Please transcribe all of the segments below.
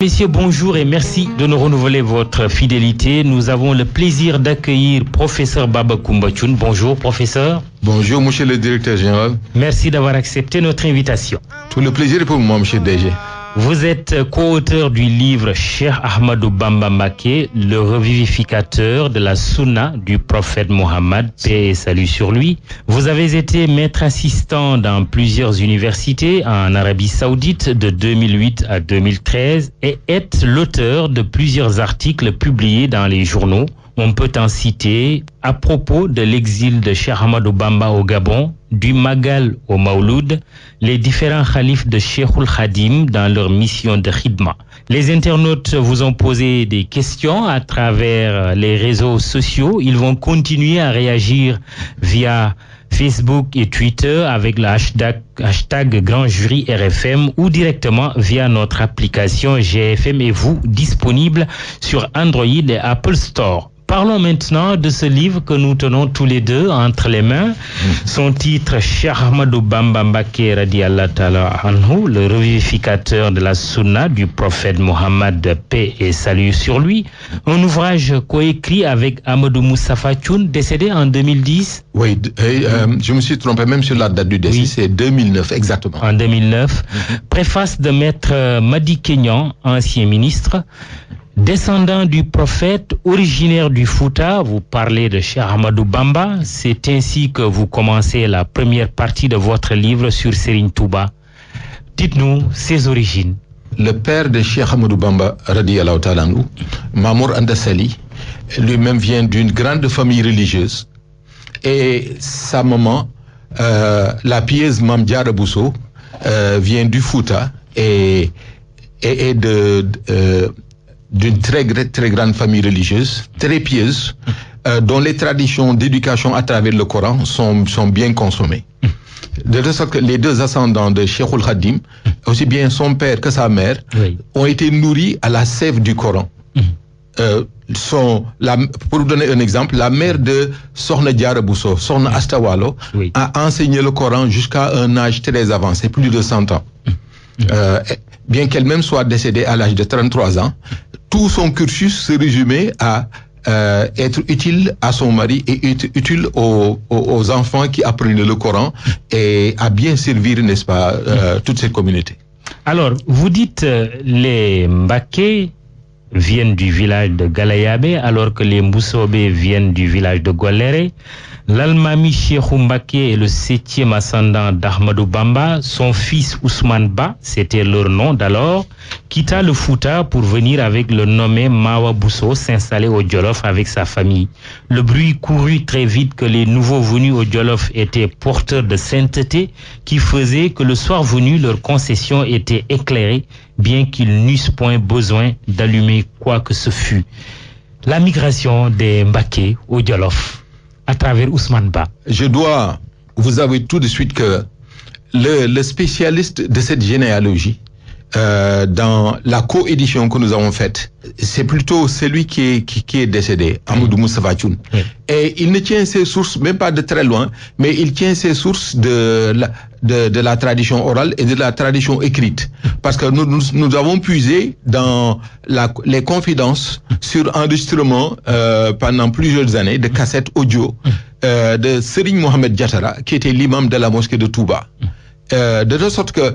Messieurs, bonjour et merci de nous renouveler votre fidélité. Nous avons le plaisir d'accueillir professeur Baba Koumba-Thioune. Bonjour professeur. Bonjour monsieur le directeur général. Merci d'avoir accepté notre invitation. Tout le plaisir est pour moi monsieur DG. Vous êtes co-auteur du livre Cheikh Ahmadou Bamba Mbacké, le revivificateur de la sunna du prophète Mohammed, paix et salut sur lui. Vous avez été maître assistant dans plusieurs universités en Arabie Saoudite de 2008 à 2013 et êtes l'auteur de plusieurs articles publiés dans les journaux. On peut en citer à propos de l'exil de Cheikh Ahmadou Bamba au Gabon, du Magal au Maouloud, les différents khalifes de Cheikhoul Khadim dans leur mission de khidma. Les internautes vous ont posé des questions à travers les réseaux sociaux. Ils vont continuer à réagir via Facebook et Twitter avec le hashtag Grand Jury RFM ou directement via notre application GFM et vous disponible sur Android et Apple Store. Parlons maintenant de ce livre que nous tenons tous les deux entre les mains. Son titre, Cheikh Ahmadou Bamba Mbacké radiyallahu ta'ala anhu, le revivificateur de la sunna du prophète Mohammed, paix et salut sur lui. Un ouvrage coécrit avec Amadou Moustapha Thioune, décédé en 2010. Oui, je me suis trompé même sur la date du décès, oui. C'est 2009 exactement. En 2009. Préface de maître Madi Kenyan, ancien ministre. Descendant du prophète, originaire du Fouta, vous parlez de Cheikh Ahmadou Bamba. C'est ainsi que vous commencez la première partie de votre livre sur Serigne Touba. Dites-nous ses origines. Le père de Cheikh Ahmadou Bamba, radiyallahu ta'ala anhu, Mamour Anta Sali, lui-même vient d'une grande famille religieuse. Et sa maman, la pieuse Mame Diarra Bousso, vient du Fouta et d'une très grande famille religieuse, très pieuse, dont les traditions d'éducation à travers le Coran sont bien consommées. De sorte que les deux ascendants de Cheikhoul Khadim, aussi bien son père que sa mère, oui, ont été nourris à la sève du Coran. Pour vous donner un exemple, la mère de Sokhna Diarra Bousso, Sokhna Asta Walo, oui, a enseigné le Coran jusqu'à un âge très avancé, plus de 100 ans. Bien qu'elle-même soit décédée à l'âge de 33 ans, tout son cursus se résumait à être utile à son mari et être utile aux enfants qui apprenaient le Coran et à bien servir, n'est-ce pas, toute cette communauté. Alors, vous dites les Mbacké viennent du village de Galayabé alors que les Mboussobé viennent du village de Goléré. L'Almami Cheikhou Mbacké est le 7e ascendant d'Ahmadou Bamba. Son fils Ousmane Ba, c'était leur nom d'alors, quitta le Fouta pour venir avec le nommé Mawa Bousso s'installer au Djolof avec sa famille. Le bruit courut très vite que les nouveaux venus au Djolof étaient porteurs de sainteté qui faisait que le soir venu, leur concession était éclairée, bien qu'ils n'eussent point besoin d'allumer quoi que ce fût. La migration des Mbacké au Djolof à travers Ousmane Ba. Je dois vous avouer tout de suite que le spécialiste de cette généalogie, dans la coédition que nous avons faite, c'est plutôt celui qui est décédé, Amadou Moustapha Thioune. Oui. Et il ne tient ses sources même pas de très loin, mais il tient ses sources de la tradition orale et de la tradition écrite. Parce que nous avons puisé dans les confidences sur enregistrement pendant plusieurs années de cassettes audio de Serigne Mohamed Diatara, qui était l'imam de la mosquée de Touba. De telle sorte que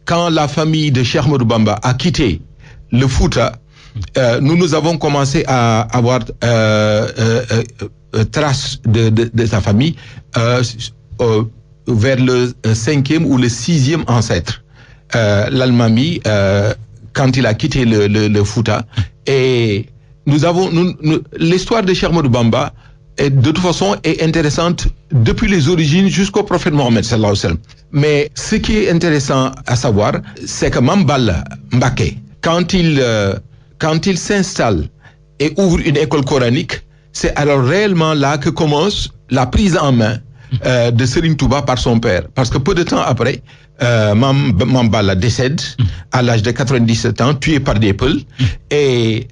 quand la famille de Cheikh Ahmadou Bamba a quitté le Fouta, nous avons commencé à avoir trace de sa famille vers le 5e ou le 6e ancêtre. L'Almami, quand il a quitté le Fouta, et l'histoire de Cheikh Ahmadou Bamba de toute façon est intéressante depuis les origines jusqu'au prophète Mohammed sallallahu alayhi wa sallam. Mais ce qui est intéressant à savoir, c'est que Mame Balla Mbacké, quand il s'installe et ouvre une école coranique, c'est alors réellement là que commence la prise en main de Serigne Touba par son père. Parce que peu de temps après, Mambala décède à l'âge de 97 ans, tué par des Peuls. Et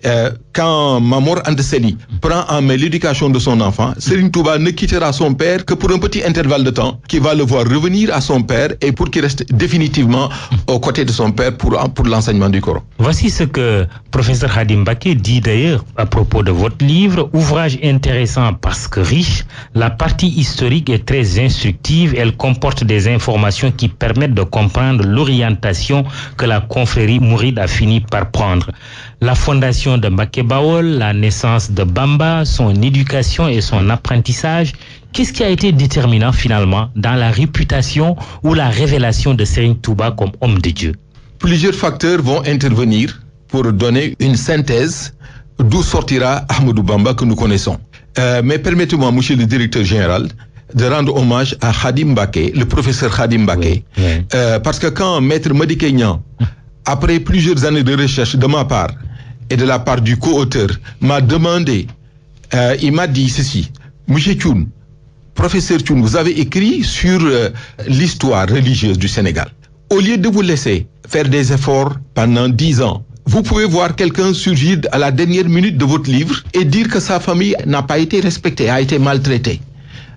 quand Mamor Anta Sali prend en main l'éducation de son enfant, Serigne Touba ne quittera son père que pour un petit intervalle de temps, qui va le voir revenir à son père et pour qu'il reste définitivement aux côtés de son père pour l'enseignement du Coran. Voici ce que professeur Khadim Mbacké dit d'ailleurs à propos de votre livre. Ouvrage intéressant parce que riche, la partie historique est très instructive. Elle comporte des informations qui permettent de comprendre l'orientation que la confrérie mouride a fini par prendre. La fondation de Mbacké Bawol, la naissance de Bamba, son éducation et son apprentissage. Qu'est-ce qui a été déterminant finalement dans la réputation ou la révélation de Serigne Touba comme homme de Dieu? Plusieurs facteurs vont intervenir pour donner une synthèse d'où sortira Ahmadou Bamba que nous connaissons. Mais permettez-moi, monsieur le directeur général, de rendre hommage à Khadim Mbacké, le professeur Khadim Mbacké, parce que quand Maître Madické Niang, après plusieurs années de recherche de ma part et de la part du co-auteur, m'a demandé, il m'a dit ceci: monsieur Thioune, professeur Thioune, vous avez écrit sur l'histoire religieuse du Sénégal. Au lieu de vous laisser faire des efforts pendant 10 ans, vous pouvez voir quelqu'un surgir à la dernière minute de votre livre et dire que sa famille n'a pas été respectée, a été maltraitée.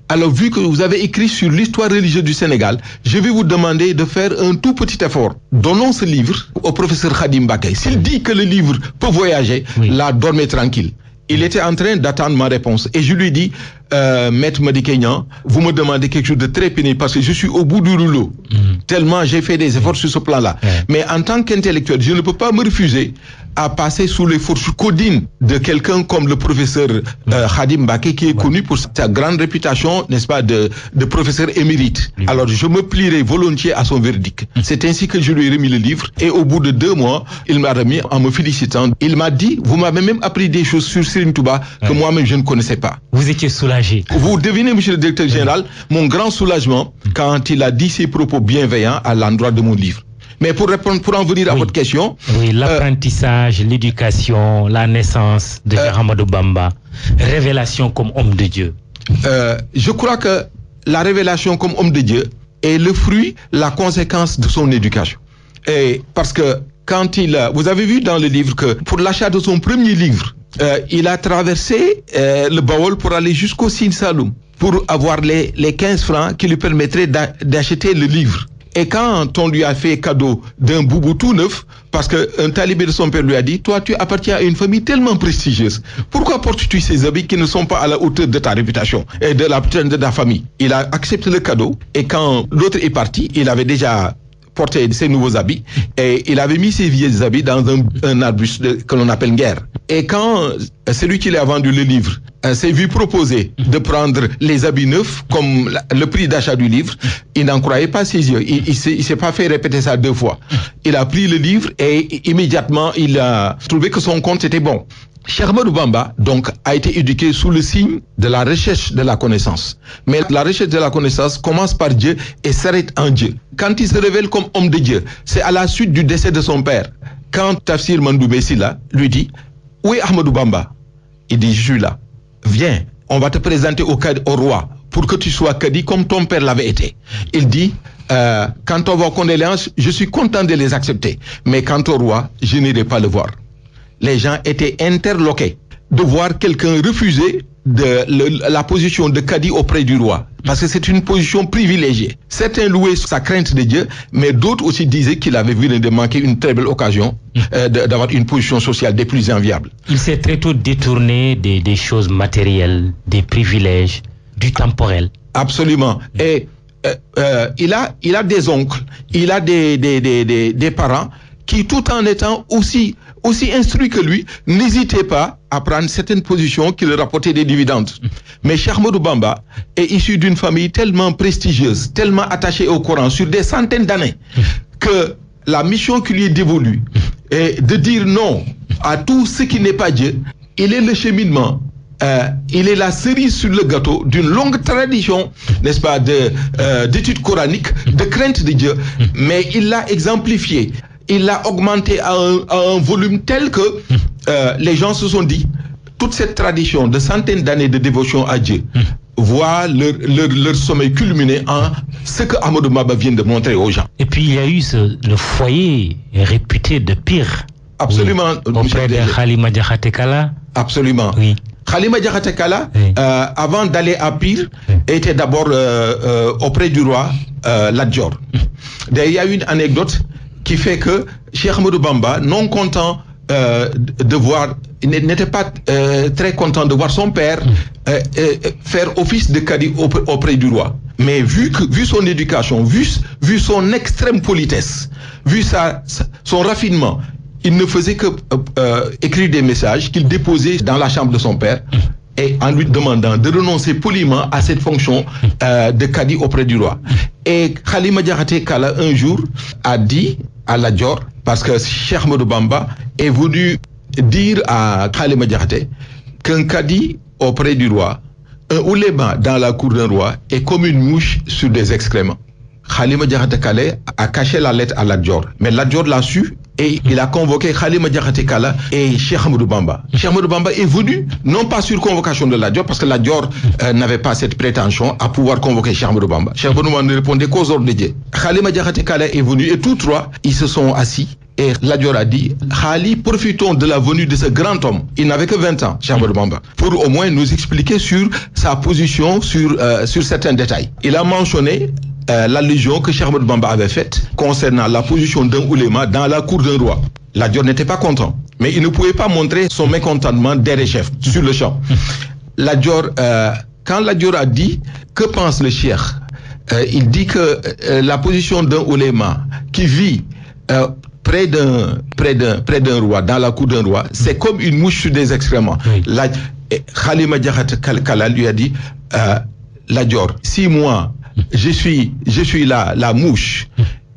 Alors, vu que vous avez écrit sur l'histoire religieuse du Sénégal, je vais vous demander de faire un tout petit effort. Donnons ce livre au professeur Khadim Mbacké. S'il dit que le livre peut voyager, là, dormez tranquille. Il était en train d'attendre ma réponse. Et je lui dis, Maître Madické Niang, vous me demandez quelque chose de très pénible parce que je suis au bout du rouleau. Tellement j'ai fait des efforts sur ce plan-là. Mais en tant qu'intellectuel, je ne peux pas me refuser à passer sous les fourches codines de quelqu'un comme le professeur Khadim Mbacké, qui est connu pour sa grande réputation, n'est-ce pas, de professeur émérite. Alors je me plierai volontiers à son verdict. C'est ainsi que je lui ai remis le livre et au bout de 2 mois, il m'a remis en me félicitant. Il m'a dit, vous m'avez même appris des choses sur Serigne Touba que moi-même je ne connaissais pas. Vous étiez soulagé. Vous devinez, monsieur le directeur général, mon grand soulagement quand il a dit ses propos bienveillants à l'endroit de mon livre. Mais pour en venir à votre question... Oui, l'apprentissage, l'éducation, la naissance de Ahmadou Bamba, révélation comme homme de Dieu. Je crois que la révélation comme homme de Dieu est le fruit, la conséquence de son éducation. Et parce que quand vous avez vu dans le livre que pour l'achat de son premier livre, il a traversé le Bawol pour aller jusqu'au Sine Saloum pour avoir les 15 francs qui lui permettraient d'acheter le livre. Et quand on lui a fait cadeau d'un boubou tout neuf, parce qu'un talibé de son père lui a dit, toi tu appartiens à une famille tellement prestigieuse, pourquoi portes-tu ces habits qui ne sont pas à la hauteur de ta réputation et de ta famille? Il a accepté le cadeau et quand l'autre est parti, il avait déjà porté ses nouveaux habits et il avait mis ses vieux habits dans un arbuste que l'on appelle guerre. Et quand celui qui lui a vendu le livre s'est vu proposer de prendre les habits neufs comme le prix d'achat du livre, il n'en croyait pas ses yeux. Il s'est pas fait répéter ça 2 fois. Il a pris le livre et immédiatement il a trouvé que son compte était bon. Cheikh Ahmadou Bamba, donc, a été éduqué sous le signe de la recherche de la connaissance. Mais la recherche de la connaissance commence par Dieu et s'arrête en Dieu. Quand il se révèle comme homme de Dieu, c'est à la suite du décès de son père. Quand Tafsir Mandoumbe Sylla lui dit, où est Ahmadou Bamba? Il dit, je suis là. Viens, on va te présenter au roi pour que tu sois cadi comme ton père l'avait été. Il dit, quant aux vos condoléances, je suis content de les accepter. Mais quant au roi, je n'irai pas le voir. Les gens étaient interloqués de voir quelqu'un refuser la position de cadi auprès du roi. Parce que c'est une position privilégiée. Certains louaient sa crainte de Dieu, mais d'autres aussi disaient qu'il avait vu de manquer une très belle occasion d'avoir une position sociale des plus enviables. Il s'est très tôt détourné des choses matérielles, des privilèges, du temporel. Absolument. Et il a des oncles, il a des parents qui, tout en étant aussi instruits que lui, n'hésitaient pas à prendre certaines positions qui leur rapportaient des dividendes. Mais Cheikh Ahmadou Bamba est issu d'une famille tellement prestigieuse, tellement attachée au Coran sur des centaines d'années, que la mission qui lui est dévolue est de dire non à tout ce qui n'est pas Dieu. Il est le cheminement. Il est la cerise sur le gâteau d'une longue tradition, n'est-ce pas, d'études coraniques, de crainte de Dieu, mais il l'a exemplifié. Il l'a augmenté à un volume tel que les gens se sont dit, toute cette tradition de centaines d'années de dévotion à Dieu, voient leur sommet culminer en ce que Ahmadou Bamba vient de montrer aux gens. Et puis il y a eu le foyer réputé de pire. Absolument. Oui. Auprès de Halima Diakhaté Kala. Absolument. Oui. Halima Diakhaté Kala, oui. Avant d'aller à Pire, était d'abord auprès du roi Lat Dior. Il y a une anecdote qui fait que Cheikh Ahmadou Bamba, non content de voir, n'était pas très content de voir son père faire office de cadi auprès du roi. Mais vu son éducation, vu son extrême politesse, vu son raffinement, il ne faisait que écrire des messages qu'il déposait dans la chambre de son père et en lui demandant de renoncer poliment à cette fonction de cadi auprès du roi. Et Halima Diakhaté Kala un jour a dit à Lat Dior, parce que Cheikh Ahmadou Bamba est venu dire à Halima Diakhaté qu'un cadi auprès du roi, un ouléma dans la cour d'un roi est comme une mouche sur des excréments. Halima Diakhaté Kala a caché la lettre à Lat Dior, mais Lat Dior l'a su et il a convoqué Halima Diakhaté Kala et Cheikh Ahmadou Bamba. Cheikh Ahmadou Bamba est venu, non pas sur convocation de Lat Dior, parce que Lat Dior n'avait pas cette prétention à pouvoir convoquer Cheikh Ahmadou Bamba. Cheikh Ahmadou Bamba ne répondait qu'aux ordres de Dieu. Halima Diakhaté Kala est venu et tous trois, ils se sont assis. Et Lat Dior a dit, Khali, profitons de la venue de ce grand homme. Il n'avait que 20 ans, Cheikh Ahmadou Bamba, pour au moins nous expliquer sur sa position, sur certains détails. Il a mentionné l'allusion que Cheikh Ahmadou Bamba avait faite concernant la position d'un ouléma dans la cour d'un roi. Lat Dior n'était pas content, mais il ne pouvait pas montrer son mécontentement des chefs sur le champ. Lat Dior, quand Lat Dior a dit, que pense le cheikh, il dit que la position d'un ouléma qui vit près d'un roi, dans la cour d'un roi, c'est comme une mouche sur des excréments. Halima Diakhaté Kala lui a dit, Lat Dior, si moi je suis la mouche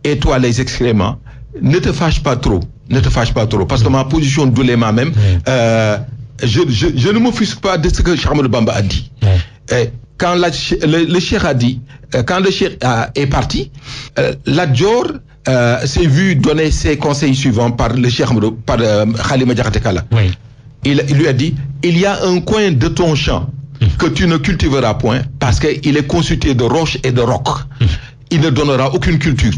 et toi les excréments, ne te fâche pas trop, parce que ma position d'ouléma même, je ne m'offusque pas de ce que Cheikh Ahmadou Bamba a dit. Quand le cheikh a dit, quand le cheikh est parti, Lat Dior s'est vu donner ses conseils suivants par le cheikh par Halima Diakhaté Kala. Oui. Il lui a dit, il y a un coin de ton champ que tu ne cultiveras point parce qu'il est constitué de roches et de rocs. Il ne donnera aucune culture.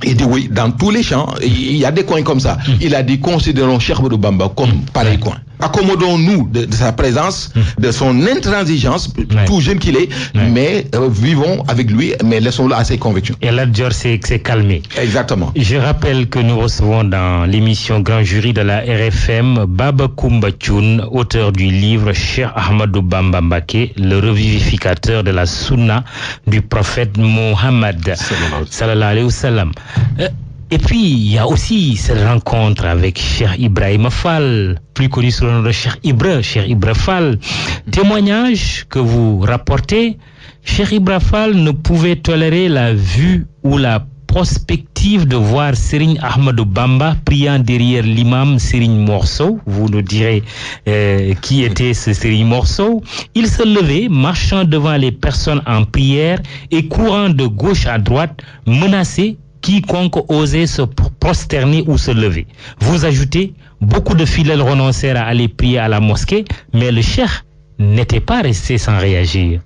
Il dit oui, dans tous les champs, il y a des coins comme ça. Il a dit, considérons Cheikh Ahmadou Bamba comme pareil coin. Accommodons-nous de sa présence, de son intransigeance, tout jeune qu'il est, mais vivons avec lui, mais laissons-le à ses convictions. Et Lat Dior s'est calmé. Exactement. Je rappelle que nous recevons dans l'émission Grand Jury de la RFM Baba Coumba Thioune, auteur du livre Cheikh Ahmadou Bamba Mbacké, le revivificateur de la sunna du prophète Mohammed sallallahu alayhi wa sallam. Et puis, il y a aussi cette rencontre avec Cheikh Ibrahima Fall, plus connu sous le nom de Cheikh Ibra Fall. Témoignage que vous rapportez, Cheikh Ibra Fall ne pouvait tolérer la vue ou la prospective de voir Serigne Ahmadou Bamba priant derrière l'imam Serigne Mor Sow. Vous nous direz qui était ce Serigne Mor Sow. Il se levait, marchant devant les personnes en prière et courant de gauche à droite, menacé quiconque osait se prosterner ou se lever. Vous ajoutez, beaucoup de fidèles renoncèrent à aller prier à la mosquée, mais le cheikh n'était pas resté sans réagir.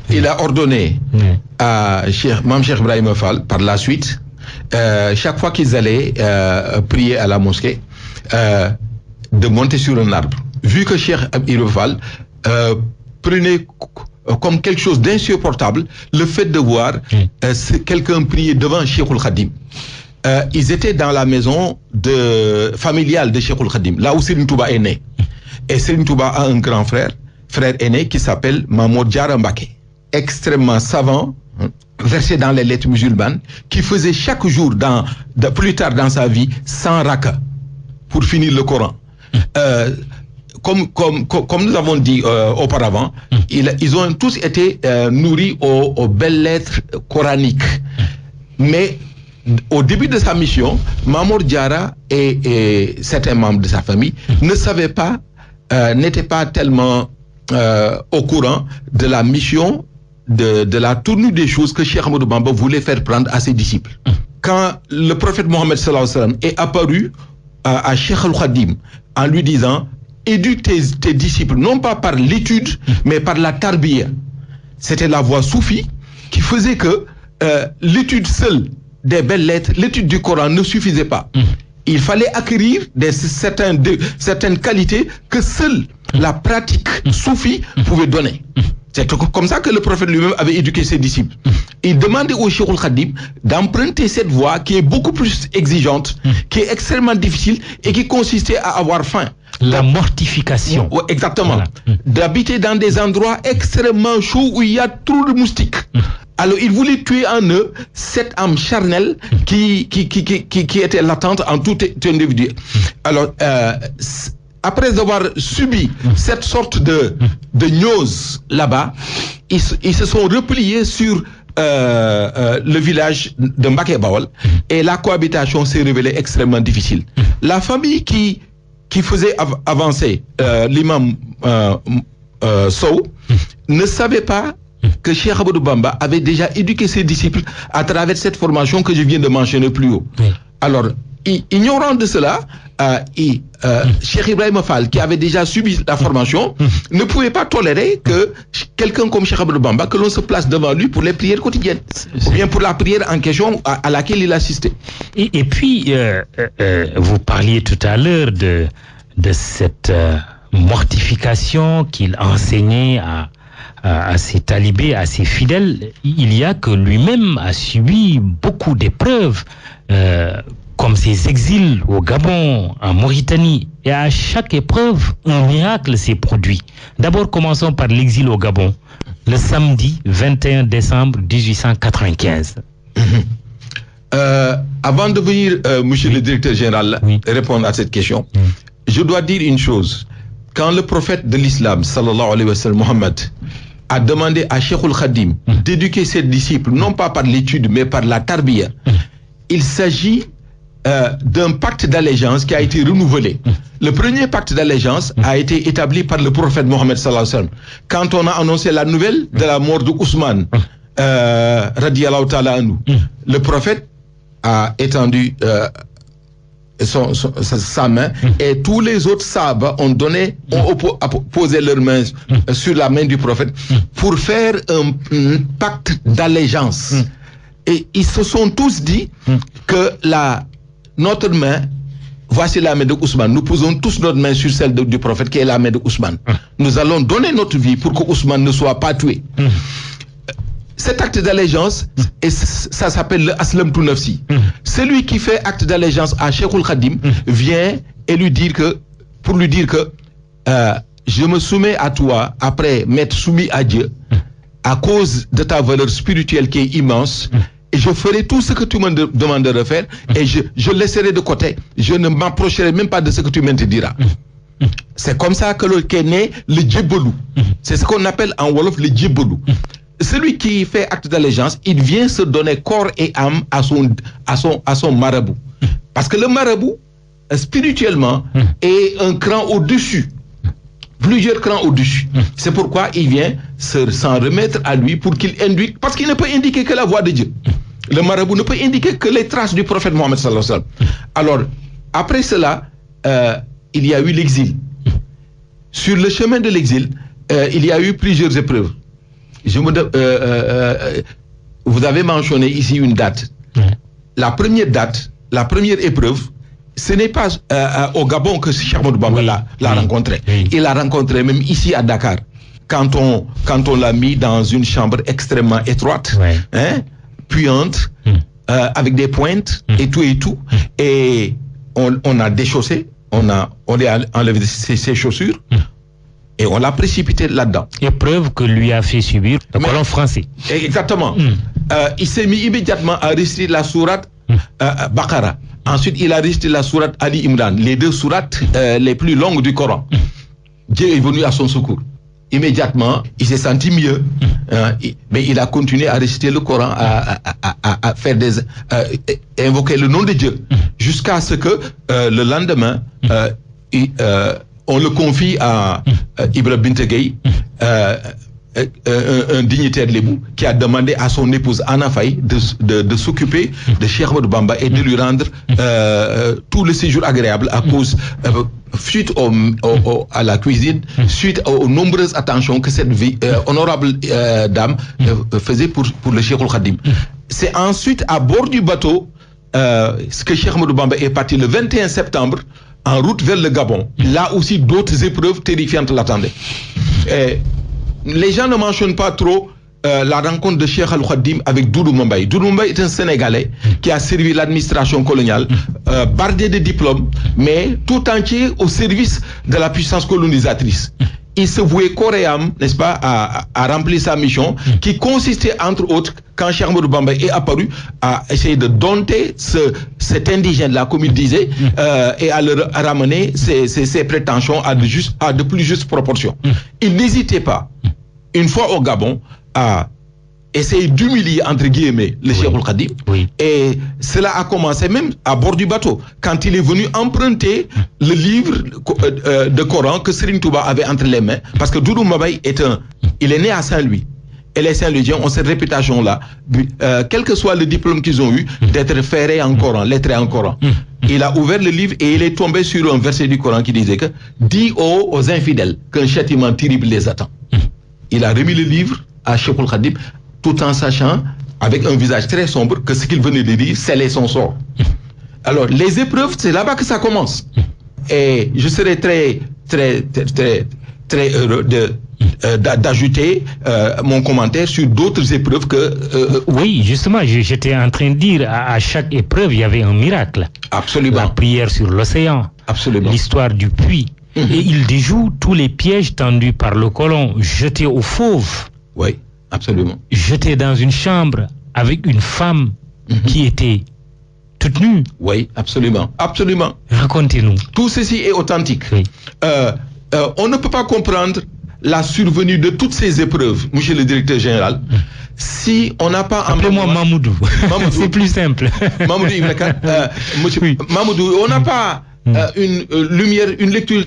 Il a ordonné à Mame Cheikh Ibrahima Fall, par la suite, chaque fois qu'ils allaient prier à la mosquée, de monter sur un arbre. Vu que Cheikh Ibrahima Fall prenait comme quelque chose d'insupportable le fait de voir quelqu'un prier devant Cheikhoul Khadim. Ils étaient dans la maison familiale de Cheikhoul Khadim, là où Serigne Touba est né. Et Serigne Touba a un grand frère aîné qui s'appelle Mamour Diarra Mbacké, extrêmement savant, versé dans les lettres musulmanes, qui faisait chaque jour, plus tard dans sa vie, 100 raka pour finir le Coran. Comme nous avons dit auparavant, ils ont tous été nourris aux belles lettres coraniques. Mais au début de sa mission, Mamour Diarra et certains membres de sa famille ne savaient pas, n'étaient pas tellement au courant de la mission, de la tournure des choses que Cheikh Ahmadou Bamba voulait faire prendre à ses disciples. Quand le prophète Mohammed sallallahu alayhi wa sallam est apparu à Cheikh Al-Khadim en lui disant, éduque tes disciples, non pas par l'étude, mais par la tarbiya. c'était la voie soufie qui faisait que l'étude seule des belles lettres, l'étude du Coran ne suffisait pas. Il fallait acquérir certaines qualités que seule la pratique soufie pouvait donner. C'est comme ça que le prophète lui-même avait éduqué ses disciples. Il demandait au Cheikh al-Khadim d'emprunter cette voie qui est beaucoup plus exigeante, qui est extrêmement difficile et qui consistait à avoir faim. La mortification. Exactement. Voilà. D'habiter dans des endroits extrêmement chauds où il y a trop de moustiques. Alors, il voulait tuer en eux cette âme charnelle qui était latente en tout individu. Alors, après avoir subi cette sorte de gnose là-bas, ils se sont repliés sur le village de Mbacké Bawol et la cohabitation s'est révélée extrêmement difficile. La famille qui faisait avancer l'imam Sow ne savait pas que Cheikh Ahmadou Bamba avait déjà éduqué ses disciples à travers cette formation que je viens de mentionner plus haut. Oui. Alors, ignorant de cela, Cheikh Ibrahima Fall, qui avait déjà subi la formation, ne pouvait pas tolérer que quelqu'un comme Cheikh Ahmadou Bamba, que l'on se place devant lui pour les prières quotidiennes, ou bien pour la prière en question à laquelle il assistait. Et puis, vous parliez tout à l'heure de cette mortification qu'il enseignait à ses talibés, à ses fidèles. Il y a que lui-même a subi beaucoup d'épreuves, comme ses exils au Gabon, en Mauritanie. Et à chaque épreuve, un miracle s'est produit. D'abord, commençons par l'exil au Gabon, le samedi 21 décembre 1895. Avant de venir, monsieur le directeur général, répondre à cette question, je dois dire une chose. Quand le prophète de l'islam, sallallahu alayhi wa sallam, Mohammed, a demandé à Cheikh al-Khadim d'éduquer ses disciples, non pas par l'étude, mais par la tarbiya, il s'agit d'un pacte d'allégeance qui a été renouvelé. Le premier pacte d'allégeance a été établi par le prophète Mohammed sallallahu alayhi wa sallam. Quand on a annoncé la nouvelle de la mort de Ousmane, radiyallahu ta'ala anhu, le prophète a étendu sa main et tous les autres sahabas ont posé leurs mains sur la main du prophète pour faire un pacte d'allégeance. Et ils se sont tous dit que notre main, voici la main de Ousmane. Nous posons tous notre main sur celle du prophète qui est la main de Ousmane. Nous allons donner notre vie pour que Ousmane ne soit pas tué. Cet acte d'allégeance, ça s'appelle le Aslam tu Nafsi. Celui qui fait acte d'allégeance à Cheikh al-Khadim vient et pour lui dire que je me soumets à toi après m'être soumis à Dieu à cause de ta valeur spirituelle qui est immense. Et je ferai tout ce que tu me demandes de faire et je laisserai de côté. Je ne m'approcherai même pas de ce que tu m'interdiras. C'est comme ça qu'est né le djebelou. C'est ce qu'on appelle en Wolof le djebelou. Celui qui fait acte d'allégeance, il vient se donner corps et âme à son marabout. Parce que le marabout, spirituellement, est un cran au-dessus. Plusieurs crans au-dessus. C'est pourquoi il vient s'en remettre à lui pour qu'il indique, parce qu'il ne peut indiquer que la voix de Dieu. Le marabout ne peut indiquer que les traces du prophète Mohammed sallallahu alayhi wa sallam. Alors, après cela, il y a eu l'exil. Sur le chemin de l'exil, il y a eu plusieurs épreuves. Vous avez mentionné ici une date. La première épreuve, ce n'est pas au Gabon que Cheikh Ahmadou Bamba l'a rencontré. Il l'a rencontré même ici à Dakar, quand on l'a mis dans une chambre extrêmement étroite, puante, avec des pointes et tout. Et on a déchaussé, on a enlevé ses chaussures. Et on l'a précipité là-dedans. Épreuve que lui a fait subir le colon français. Exactement. Il s'est mis immédiatement à réciter la sourate Baqara. Ensuite, il a récité la sourate Ali Imran, les deux sourates les plus longues du Coran. Dieu est venu à son secours. Immédiatement, il s'est senti mieux, mais il a continué à réciter le Coran, à faire invoquer le nom de Dieu, jusqu'à ce que le lendemain, on le confie à Ibra Bintegay, un dignitaire lébou, qui a demandé à son épouse Anna Faye de s'occuper de Cheikh Ahmadou Bamba et de lui rendre tout le séjour agréable suite à la cuisine, suite aux nombreuses attentions que cette honorable dame faisait pour le Cheikh Khadim. C'est ensuite à bord du bateau que Cheikh Ahmadou Bamba est parti le 21 septembre en route vers le Gabon. Là aussi, d'autres épreuves terrifiantes l'attendaient. Les gens ne mentionnent pas trop la rencontre de Cheikh Al Khadim avec Doudou Mbaye. Doudou Mbaye est un Sénégalais qui a servi l'administration coloniale, bardé de diplômes, mais tout entier au service de la puissance colonisatrice. Il se vouait corps et âme, n'est-ce pas, à remplir sa mission, qui consistait, entre autres, quand Cheikh Ahmadou Bamba est apparu, à essayer de dompter cet indigène-là, comme il disait, et à le ramener ses prétentions à de plus justes proportions. Il n'hésitait pas, une fois au Gabon, à essayer d'humilier, entre guillemets, le Cheikh Khadim. Et cela a commencé même à bord du bateau, quand il est venu emprunter le livre de Coran que Serigne Touba avait entre les mains, parce que Doudou Mbaye il est né à Saint-Louis. Et les Saint-Louisiens ont cette réputation-là, quel que soit le diplôme qu'ils ont eu, d'être ferrés en Coran, lettrés en Coran. Il a ouvert le livre et il est tombé sur un verset du Coran qui disait que « Dis aux infidèles qu'un châtiment terrible les attend ». Il a remis le livre à Cheikh Khadim, tout en sachant, avec un visage très sombre, que ce qu'il venait de dire, scellait son sort. Alors, les épreuves, c'est là-bas que ça commence. Et je serais très heureux d'ajouter mon commentaire sur d'autres épreuves que... Oui, justement, j'étais en train de dire, à chaque épreuve, il y avait un miracle. Absolument. La prière sur l'océan. Absolument. L'histoire du puits. Et il déjoue tous les pièges tendus par le colon, jeté aux fauves. Oui, absolument. Jeté dans une chambre avec une femme qui était toute nue. Oui, absolument. Absolument. Racontez-nous. Tout ceci est authentique. Oui. On ne peut pas comprendre la survenue de toutes ces épreuves, monsieur le directeur général, si on n'a pas... Appelez-moi Mamoudou. C'est plus simple. Mamoudou monsieur, oui. Mamoudou, on n'a pas... une lecture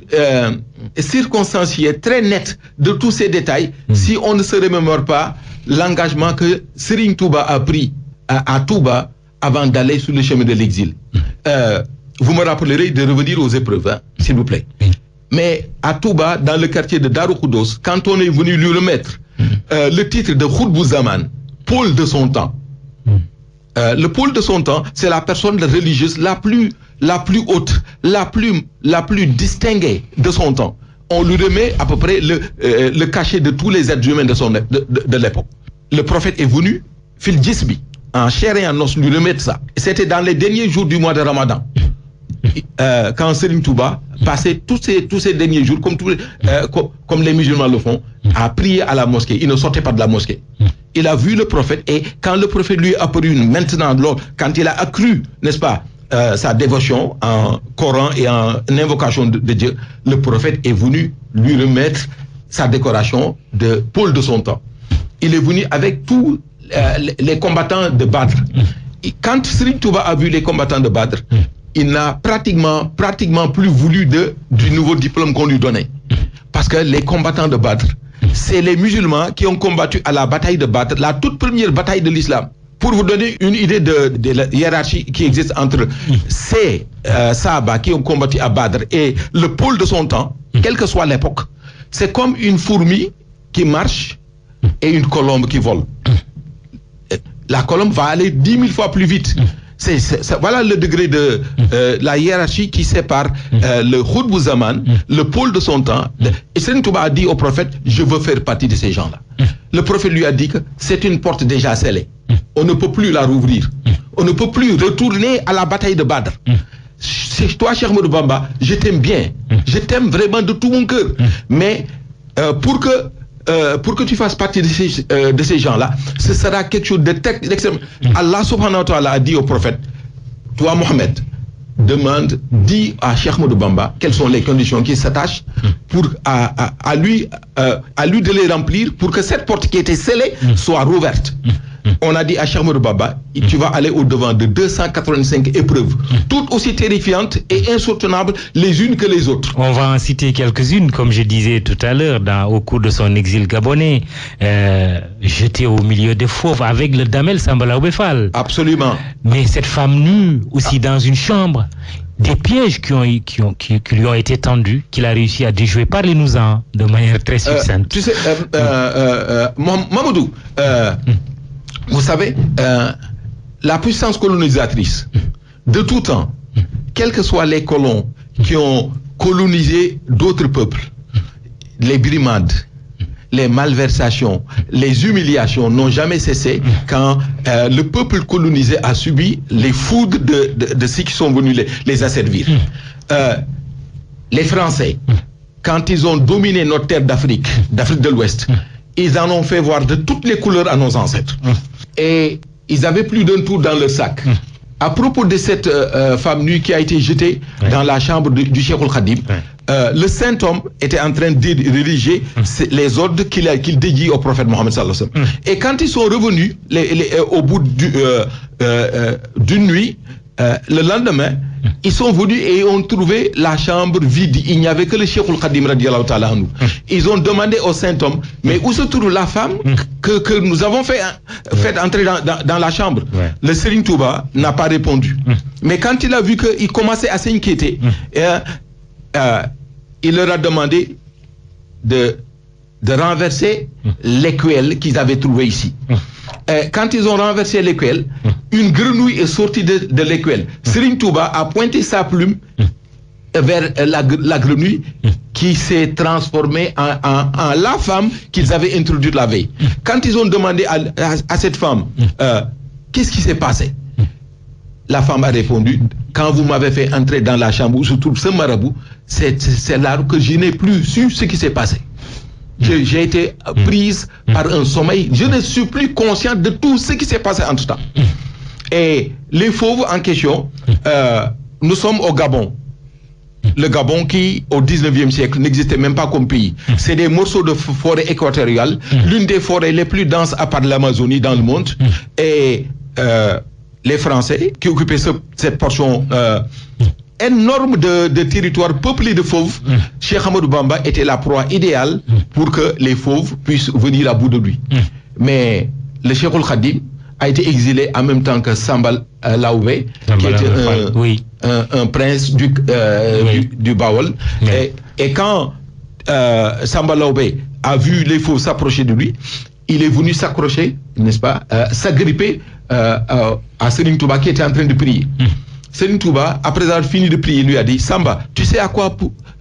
circonstanciée très nette de tous ces détails si on ne se remémore pas l'engagement que Serigne Touba a pris à Touba avant d'aller sur le chemin de l'exil. Vous me rappellerez de revenir aux épreuves, hein, s'il vous plaît. Mais à Touba, dans le quartier de Darou Khoudoss, quand on est venu lui remettre le titre de Khoutbou Zaman, pôle de son temps, le pôle de son temps, c'est la personne religieuse la plus haute, la plus distinguée de son temps. On lui remet à peu près le cachet de tous les êtres humains de l'époque. Le prophète est venu, fil Jisbi, en chair et en os, lui remettre ça. C'était dans les derniers jours du mois de Ramadan. Quand Serigne Touba passait tous ces derniers jours, comme les musulmans le font, à prier à la mosquée. Il ne sortait pas de la mosquée. Il a vu le prophète, et quand le prophète lui est apparu maintenant, quand il a accru, n'est-ce pas, sa dévotion en Coran et en invocation de Dieu, le prophète est venu lui remettre sa décoration de pôle de son temps. Il est venu avec tous les combattants de Badr. Et quand Serigne Touba a vu les combattants de Badr, il n'a pratiquement plus voulu du nouveau diplôme qu'on lui donnait. Parce que les combattants de Badr, c'est les musulmans qui ont combattu à la bataille de Badr, la toute première bataille de l'islam. Pour vous donner une idée de la hiérarchie qui existe entre ces Sahaba qui ont combattu à Badr et le pôle de son temps, quelle que soit l'époque, c'est comme une fourmi qui marche et une colombe qui vole. La colombe va aller 10 000 fois plus vite. Voilà le degré de la hiérarchie qui sépare le Khoutbou Zaman, le pôle de son temps. Et Serigne Touba a dit au prophète, je veux faire partie de ces gens-là. Le prophète lui a dit que c'est une porte déjà scellée. On ne peut plus la rouvrir. On ne peut plus retourner à la bataille de Badr. Toi, Cheikh Ahmadou Bamba, je t'aime bien. Je t'aime vraiment de tout mon cœur. Mais pour que tu fasses partie de ces gens-là, ce sera quelque chose d'extrême. Allah subhanahu wa ta'ala a dit au prophète, toi Mohamed, dis à Cheikh Ahmadou Bamba quelles sont les conditions qui s'attachent à lui de les remplir pour que cette porte qui était scellée soit rouverte. On a dit à Cheikh Ahmadou Bamba, tu vas aller au-devant de 285 épreuves, toutes aussi terrifiantes et insoutenables les unes que les autres. On va en citer quelques-unes, comme je disais tout à l'heure, au cours de son exil gabonais, jeté au milieu des fauves avec le Damel Samba Laobé Fall. Absolument. Mais cette femme nue, aussi dans une chambre, des pièges qui lui ont été tendus, qu'il a réussi à déjouer. Parlez-nous-en de manière très succincte. Tu sais, Mamadou, vous savez, la puissance colonisatrice de tout temps, quels que soient les colons qui ont colonisé d'autres peuples, les brimades, les malversations, les humiliations n'ont jamais cessé quand le peuple colonisé a subi les foudres de ceux qui sont venus les asservir. Les Français, quand ils ont dominé notre terre d'Afrique de l'Ouest, ils en ont fait voir de toutes les couleurs à nos ancêtres. Et ils avaient plus d'un tour dans leur sac. À propos de cette femme nue qui a été jetée dans la chambre du Cheikh Al-Khadim, le saint homme était en train de rédiger les ordres qu'il dédie au prophète Mohammed sallallahu alayhi wa sallam. Et quand ils sont revenus au bout d'une nuit, le lendemain, ils sont venus et ont trouvé la chambre vide. Il n'y avait que le Cheikh Al-Khadim radiyallahu ta'ala anhu. Ils ont demandé au saint homme, mais où se trouve la femme que nous avons fait entrer dans la chambre? Le Serigne Touba n'a pas répondu. Mais quand il a vu qu'il commençait à s'inquiéter, il leur a demandé de renverser l'écuelle qu'ils avaient trouvée ici. Quand ils ont renversé l'écuelle, une grenouille est sortie de l'écuelle. Serigne Touba a pointé sa plume vers la grenouille qui s'est transformée en la femme qu'ils avaient introduite la veille. Quand ils ont demandé à cette femme, qu'est-ce qui s'est passé? La femme a répondu, quand vous m'avez fait entrer dans la chambre où se trouve ce marabout, c'est là que je n'ai plus su ce qui s'est passé. J'ai été prise par un sommeil. Je ne suis plus consciente de tout ce qui s'est passé en tout temps. Et les fauves en question, nous sommes au Gabon. Le Gabon qui, au 19e siècle, n'existait même pas comme pays. C'est des morceaux de forêt équatoriale, l'une des forêts les plus denses à part l'Amazonie dans le monde. Et les Français qui occupaient cette portion énorme de territoire peuplé de fauves, Cheikh Ahmadou Bamba était la proie idéale pour que les fauves puissent venir à bout de lui. Mais le Cheikh Al-Khadim a été exilé en même temps que Samba Laobé, qui était un prince du Bawol. Et quand Samba Laobé a vu les fauves s'approcher de lui, il est venu s'accrocher, n'est-ce pas, s'agripper à Serigne Touba qui était en train de prier. Serigne Touba, après avoir fini de prier, lui a dit, Samba, tu sais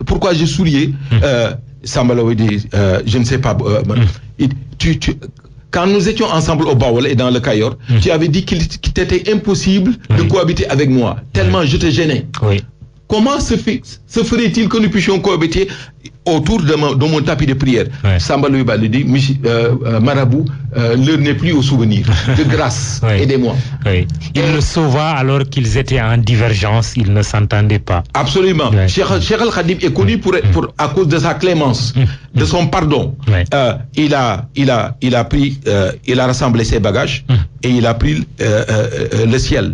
pourquoi je souriais? Samba Laobé dit, je ne sais pas. Quand nous étions ensemble au Bawol et dans le Cayor, tu avais dit qu'il t'était impossible de cohabiter avec moi, tellement je te gênais. Comment se ferait-il que nous puissions cohabiter autour de mon tapis de prière? Samba lui lui dit, marabout, l'heure n'est plus au souvenir. De grâce, aidez-moi. Il le sauva alors qu'ils étaient en divergence, ils ne s'entendaient pas. Absolument. Cheikh Al-Khadim est connu à cause de sa clémence, de son pardon. Il a rassemblé ses bagages et il a pris le ciel.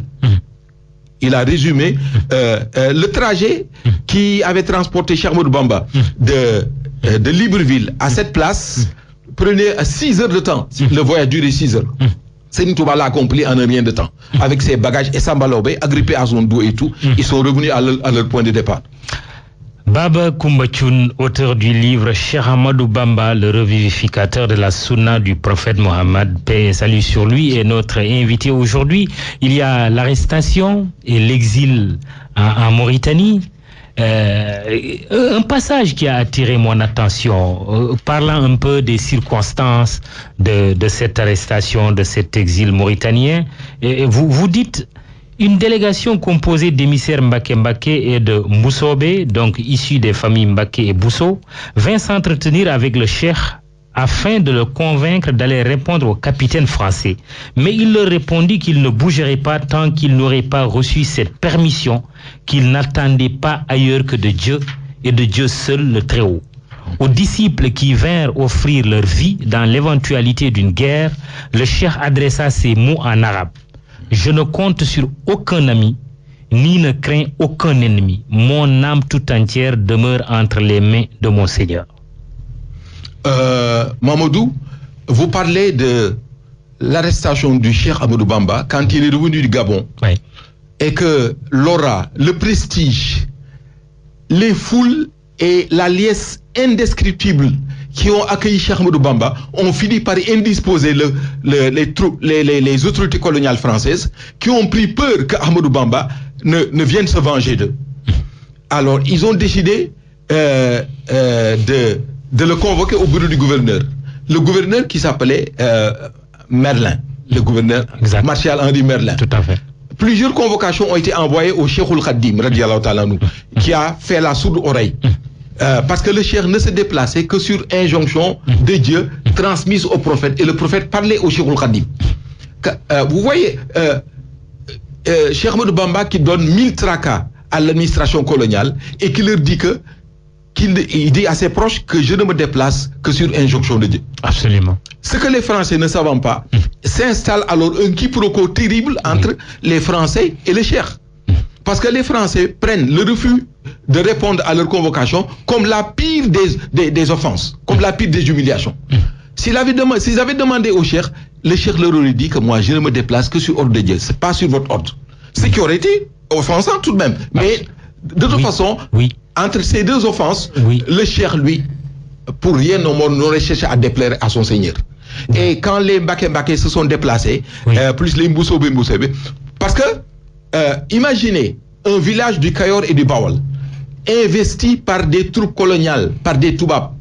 Il a résumé le trajet qui avait transporté Cheikh Ahmadou Bamba de Libreville à cette place prenait 6 heures de temps. Le voyage durait 6 heures. Serigne Touba l'a accompli en un rien de temps. Avec ses bagages et Samba Laobé, agrippés à son dos et tout, ils sont revenus à leur point de départ. Baba Coumba Thioune, auteur du livre Cheikh Ahmadou Bamba, le revivificateur de la sunna du prophète Mohammed, paix et salut sur lui, est notre invité aujourd'hui. Il y a l'arrestation et l'exil en Mauritanie. Un passage qui a attiré mon attention, parlant un peu des circonstances de cette arrestation, de cet exil mauritanien. Et vous dites... Une délégation composée d'émissaires Mbaké Mbaké et de Moussobé, donc issus des familles Mbaké et Bousso, vint s'entretenir avec le cheikh afin de le convaincre d'aller répondre au capitaine français. Mais il leur répondit qu'il ne bougerait pas tant qu'il n'aurait pas reçu cette permission, qu'il n'attendait pas ailleurs que de Dieu et de Dieu seul le Très-Haut. Aux disciples qui vinrent offrir leur vie dans l'éventualité d'une guerre, le cheikh adressa ces mots en arabe. Je ne compte sur aucun ami, ni ne crains aucun ennemi. Mon âme tout entière demeure entre les mains de mon Seigneur. Mamadou, vous parlez de l'arrestation du Cheikh Ahmadou Bamba quand il est revenu du Gabon. et que l'aura, le prestige, les foules et la liesse indescriptible qui ont accueilli Cheikh Ahmadou Bamba ont fini par indisposer les autorités coloniales françaises qui ont pris peur que Ahmadou Bamba ne vienne se venger d'eux. Alors, ils ont décidé de le convoquer au bureau du gouverneur. Le gouverneur qui s'appelait Merlin, le gouverneur Marshal Henri Merlin. Tout à fait. Plusieurs convocations ont été envoyées au Cheikhoul Khadim, radiallahu ta'ala anhu, qui a fait la sourde oreille. Parce que le cheikh ne se déplaçait que sur injonction de Dieu transmise au prophète. Et le prophète parlait au Cheikhoul Khadim. Vous voyez, Cheikh Ahmadou Bamba qui donne 1000 tracas à l'administration coloniale et qui leur dit qu'il dit à ses proches que je ne me déplace que sur injonction de Dieu. Absolument. Ce que les Français ne savent pas, s'installe alors un quiproquo terrible entre les Français et les cheikhs. Parce que les Français prennent le refus de répondre à leur convocation comme la pire des offenses, comme la pire des humiliations. S'ils avaient demandé au cheikh, le cheikh leur aurait dit que moi je ne me déplace que sur ordre de Dieu, c'est pas sur votre ordre. Ce qui aurait été offensant tout de même. Mais de toute façon, entre ces deux offenses, le cheikh, lui, pour rien au monde, n'aurait cherché à déplaire à son Seigneur. Et quand les Mbaké se sont déplacés, plus les Mboussobé, parce que imaginez un village du Kayor et du Bawal investi par des troupes coloniales, par des Toubabs.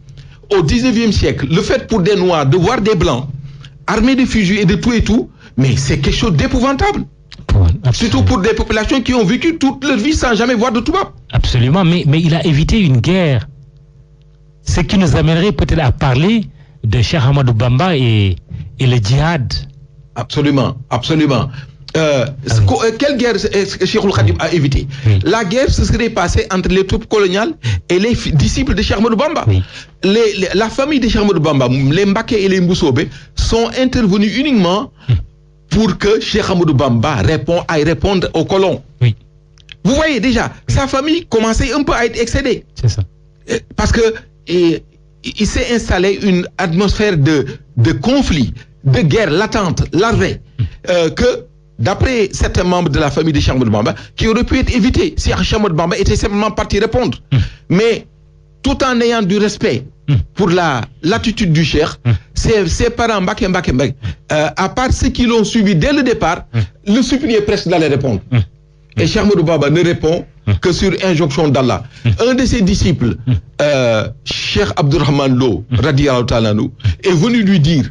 Au 19e siècle, le fait pour des Noirs de voir des Blancs armés de fusils et de tout et tout, mais c'est quelque chose d'épouvantable. Surtout pour des populations qui ont vécu toute leur vie sans jamais voir de Toubab. Absolument, mais il a évité une guerre. Ce qui nous amènerait peut-être à parler de Cheikh Ahmadou Bamba et le djihad. Absolument, absolument. Quelle guerre est-ce que Cheikhoul Khadim a évité? La guerre se serait passée entre les troupes coloniales et les disciples de Cheikh Ahmadou Bamba. La famille de Cheikh Ahmadou Bamba, les Mbaké et les Mboussobé, sont intervenus uniquement pour que Cheikh Ahmadou Bamba aille répondre aux colons. Vous voyez déjà, sa famille commençait un peu à être excédée. C'est ça. Parce que il s'est installé une atmosphère de conflit, de guerre latente, larvée, que d'après certains membres de la famille de Cheikh Ahmadou Bamba, qui aurait pu être évité si Cheikh Ahmadou Bamba était simplement parti répondre. Mais tout en ayant du respect pour l'attitude du cheikh, ses parents Mbaké, à part ceux qui l'ont suivi dès le départ, le suppliaient presque d'aller répondre. Et Cheikh Ahmadou Bamba ne répond que sur injonction d'Allah. Un de ses disciples, Cheikh Abdourahmane Lo, radiallahu ta'ala anhu, est venu lui dire,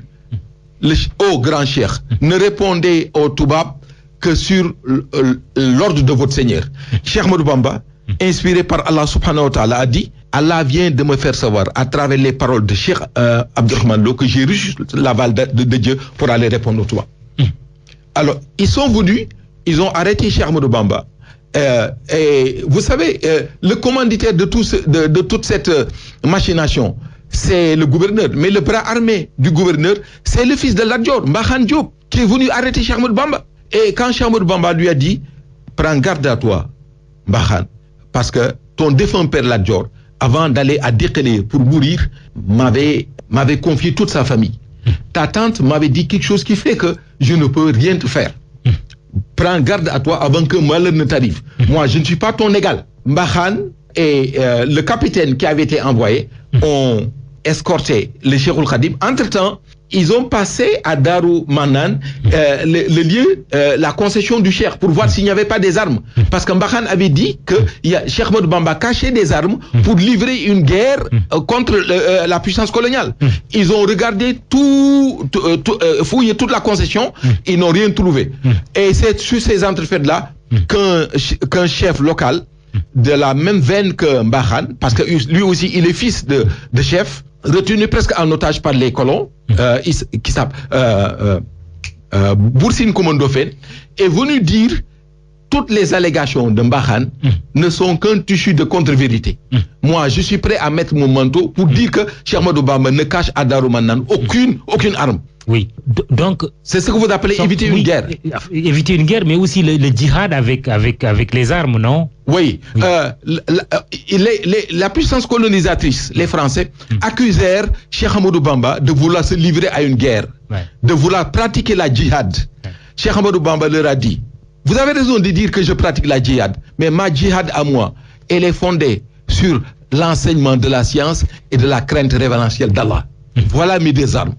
ô grand cheikh, ne répondez au Toubab que sur l'ordre de votre Seigneur. Cheikh Ahmadou Bamba, inspiré par Allah subhanahu wa ta'ala, a dit, Allah vient de me faire savoir à travers les paroles de Cheikh Abdourahmane Lo que j'ai reçu l'aval de Dieu pour aller répondre au Toubab. Alors, ils sont venus, ils ont arrêté Cheikh Ahmadou Bamba. Et vous savez, le commanditaire de toute cette machination, c'est le gouverneur. Mais le bras armé du gouverneur, c'est le fils de Lat Dior, Mbahan Diop, qui est venu arrêter Cheikh Ahmadou Bamba. Et quand Cheikh Ahmadou Bamba lui a dit, prends garde à toi, Mbahan, parce que ton défunt père Lat Dior, avant d'aller à Dekele pour mourir, m'avait confié toute sa famille. Ta tante m'avait dit quelque chose qui fait que je ne peux rien te faire. Prends garde à toi avant que malheur ne t'arrive. Moi, je ne suis pas ton égal. Mbahan et le capitaine qui avait été envoyé ont escorté le Cheikhoul Khadim. Entre-temps, ils ont passé à Darou Manan le lieu, la concession du cheikh pour voir s'il n'y avait pas des armes. Parce que Mbahan avait dit que Cheikh Ahmadou Bamba cachait des armes pour livrer une guerre contre la puissance coloniale. Ils ont regardé fouillé toute la concession, ils n'ont rien trouvé. Et c'est sur ces entrefaites-là qu'un chef local de la même veine que Mbahan, parce que lui aussi il est fils de chef, retenu presque en otage par les colons, qui s'appelle Boursine Komondofène, est venu dire toutes les allégations de Mbahan ne sont qu'un tissu de contre-vérité. Moi, je suis prêt à mettre mon manteau pour dire que Cheikh Ahmadou Bamba ne cache à Darou Manan aucune arme. Oui, donc c'est ce que vous appelez éviter une guerre. Éviter une guerre, mais aussi le djihad avec les armes, non? Oui. La puissance colonisatrice, les Français, accusèrent Cheikh Ahmadou Bamba de vouloir se livrer à une guerre, de vouloir pratiquer la djihad. Cheikh Ahmadou Bamba leur a dit, Vous avez raison de dire que je pratique la djihad, mais ma djihad à moi, elle est fondée sur l'enseignement de la science et de la crainte révérentielle d'Allah. Voilà mes deux armes.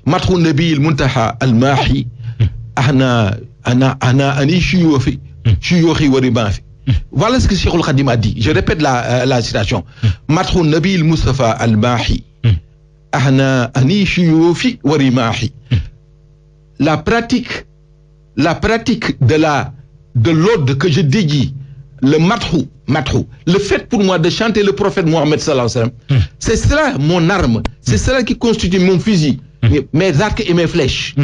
Matrou Nabi al-Muntaha al-Mahi, ana ani shuyufi waribafi. Voilà ce que Cheikh Al-Khadim a dit. Je répète la citation. Matrou Nabi al-Mustafa al-Mahi, ana ani shuyufi waribafi. La pratique de l'ordre que je dédie, le matrou, le fait pour moi de chanter le prophète Mohammed sallallahu alayhi wa sallam, c'est cela mon arme, c'est cela qui constitue mon fusil, mes arcs et mes flèches.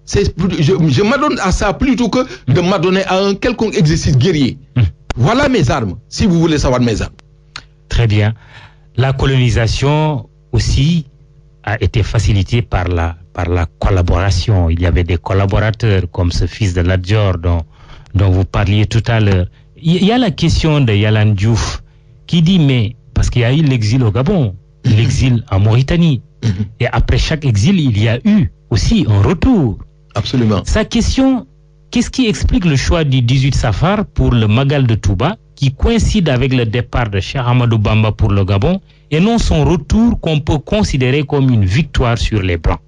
Je m'adonne à ça plutôt que de m'adonner à un quelconque exercice guerrier. Voilà mes armes, si vous voulez savoir mes armes. Très bien. La colonisation aussi a été facilitée par la collaboration. Il y avait des collaborateurs comme ce fils de Lat-Dior dont vous parliez tout à l'heure. Il y a la question de Yalan Diouf qui dit, mais parce qu'il y a eu l'exil au Gabon, l'exil en Mauritanie, et après chaque exil, il y a eu aussi un retour. Absolument. Sa question, qu'est-ce qui explique le choix du 18 Safar pour le Magal de Touba, qui coïncide avec le départ de Cheikh Ahmadou Bamba pour le Gabon, et non son retour qu'on peut considérer comme une victoire sur les Blancs?